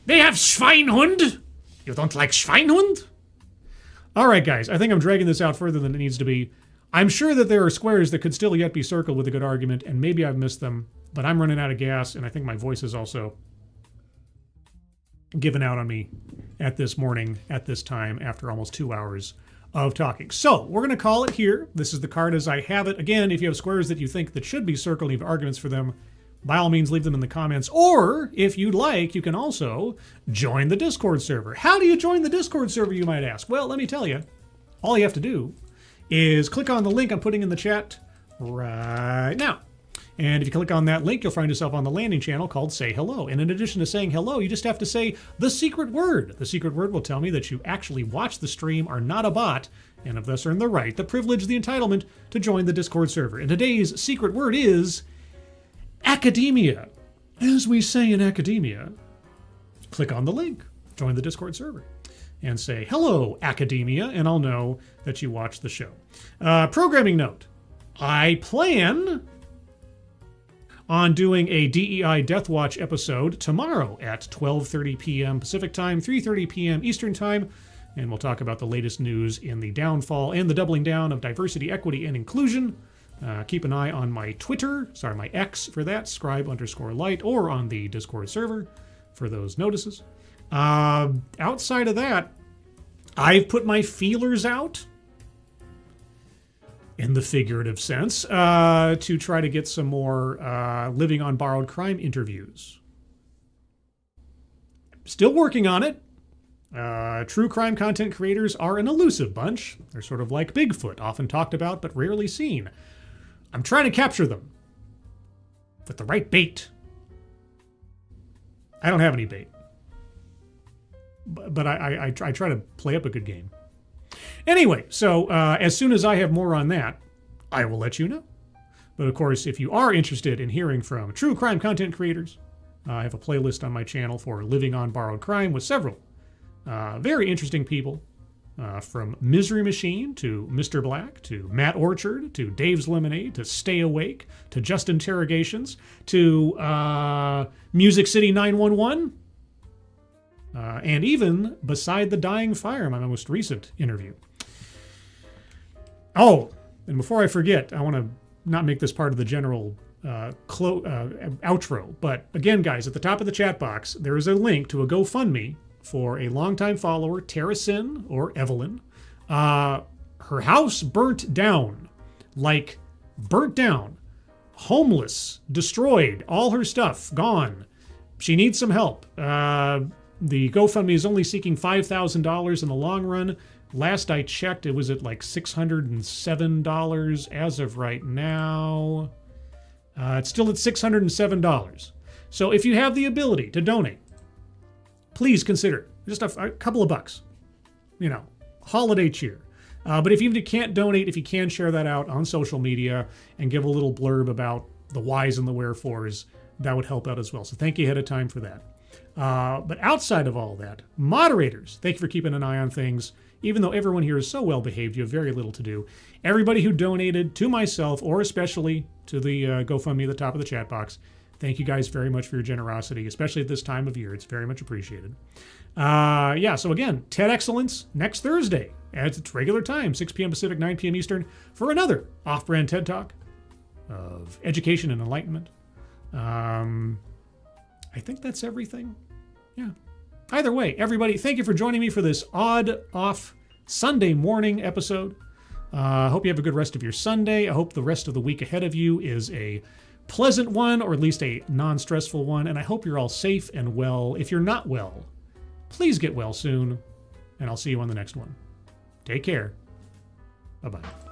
They have Schweinhund? You don't like Schweinhund? All right, guys. I think I'm dragging this out further than it needs to be. I'm sure that there are squares that could still yet be circled with a good argument, and maybe I've missed them, but I'm running out of gas, and I think my voice is also given out on me at this morning, at this time, after almost 2 hours of talking. So we're going to call it here. This is the card as I have it. Again, if you have squares that you think that should be circled, you have arguments for them, by all means, leave them in the comments. Or if you'd like, you can also join the Discord server. How do you join the Discord server, you might ask? Well, let me tell you. All you have to do is click on the link I'm putting in the chat right now. And if you click on that link, you'll find yourself on the landing channel called Say Hello. And in addition to saying hello, you just have to say the secret word. The secret word will tell me that you actually watched the stream, are not a bot, and have thus earned the right, the privilege, the entitlement to join the Discord server. And today's secret word is academia. As we say in academia, click on the link, join the Discord server, and say, hello, academia, and I'll know that you watched the show. Programming note, I plan on doing a DEI Death Watch episode tomorrow at 12:30 p.m. Pacific Time, 3:30 p.m. Eastern Time, and we'll talk about the latest news in the downfall and the doubling down of diversity, equity, and inclusion. Keep an eye on my my X for that, scribe_light, or on the Discord server for those notices. Outside of that, I've put my feelers out, in the figurative sense, to try to get some more living on borrowed crime interviews. Still working on it. True crime content creators are an elusive bunch. They're sort of like Bigfoot, often talked about but rarely seen. I'm trying to capture them with the right bait. I don't have any bait. But I try to play up a good game. Anyway, so as soon as I have more on that, I will let you know. But of course, if you are interested in hearing from true crime content creators, I have a playlist on my channel for living on borrowed crime with several very interesting people, from Misery Machine to Mr. Black to Matt Orchard to Dave's Lemonade to Stay Awake to Just Interrogations to Music City 911. And even Beside the Dying Fire, my most recent interview. Oh, and before I forget, I want to not make this part of the general outro. But again, guys, at the top of the chat box, there is a link to a GoFundMe for a longtime follower, Terracin, or Evelyn. Her house burnt down. Like, burnt down. Homeless. Destroyed. All her stuff gone. She needs some help. The GoFundMe is only seeking $5,000 in the long run. Last I checked, it was at like $607 as of right now. It's still at $607. So if you have the ability to donate, please consider just a couple of bucks. You know, holiday cheer. But if you can't donate, if you can share that out on social media and give a little blurb about the whys and the wherefores, that would help out as well. So thank you ahead of time for that. But outside of all that, moderators, thank you for keeping an eye on things. Even though everyone here is so well behaved, you have very little to do. Everybody who donated to myself, or especially to the GoFundMe at the top of the chat box, thank you guys very much for your generosity, especially at this time of year. It's very much appreciated. So again, TEDXcellence next Thursday at its regular time, 6 p.m. Pacific, 9 p.m. Eastern, for another off-brand TED Talk of education and enlightenment. I think that's everything. Yeah. Either way, everybody, thank you for joining me for this odd off Sunday morning episode. I hope you have a good rest of your Sunday. I hope the rest of the week ahead of you is a pleasant one, or at least a non-stressful one. And I hope you're all safe and well. If you're not well, please get well soon. And I'll see you on the next one. Take care. Bye-bye.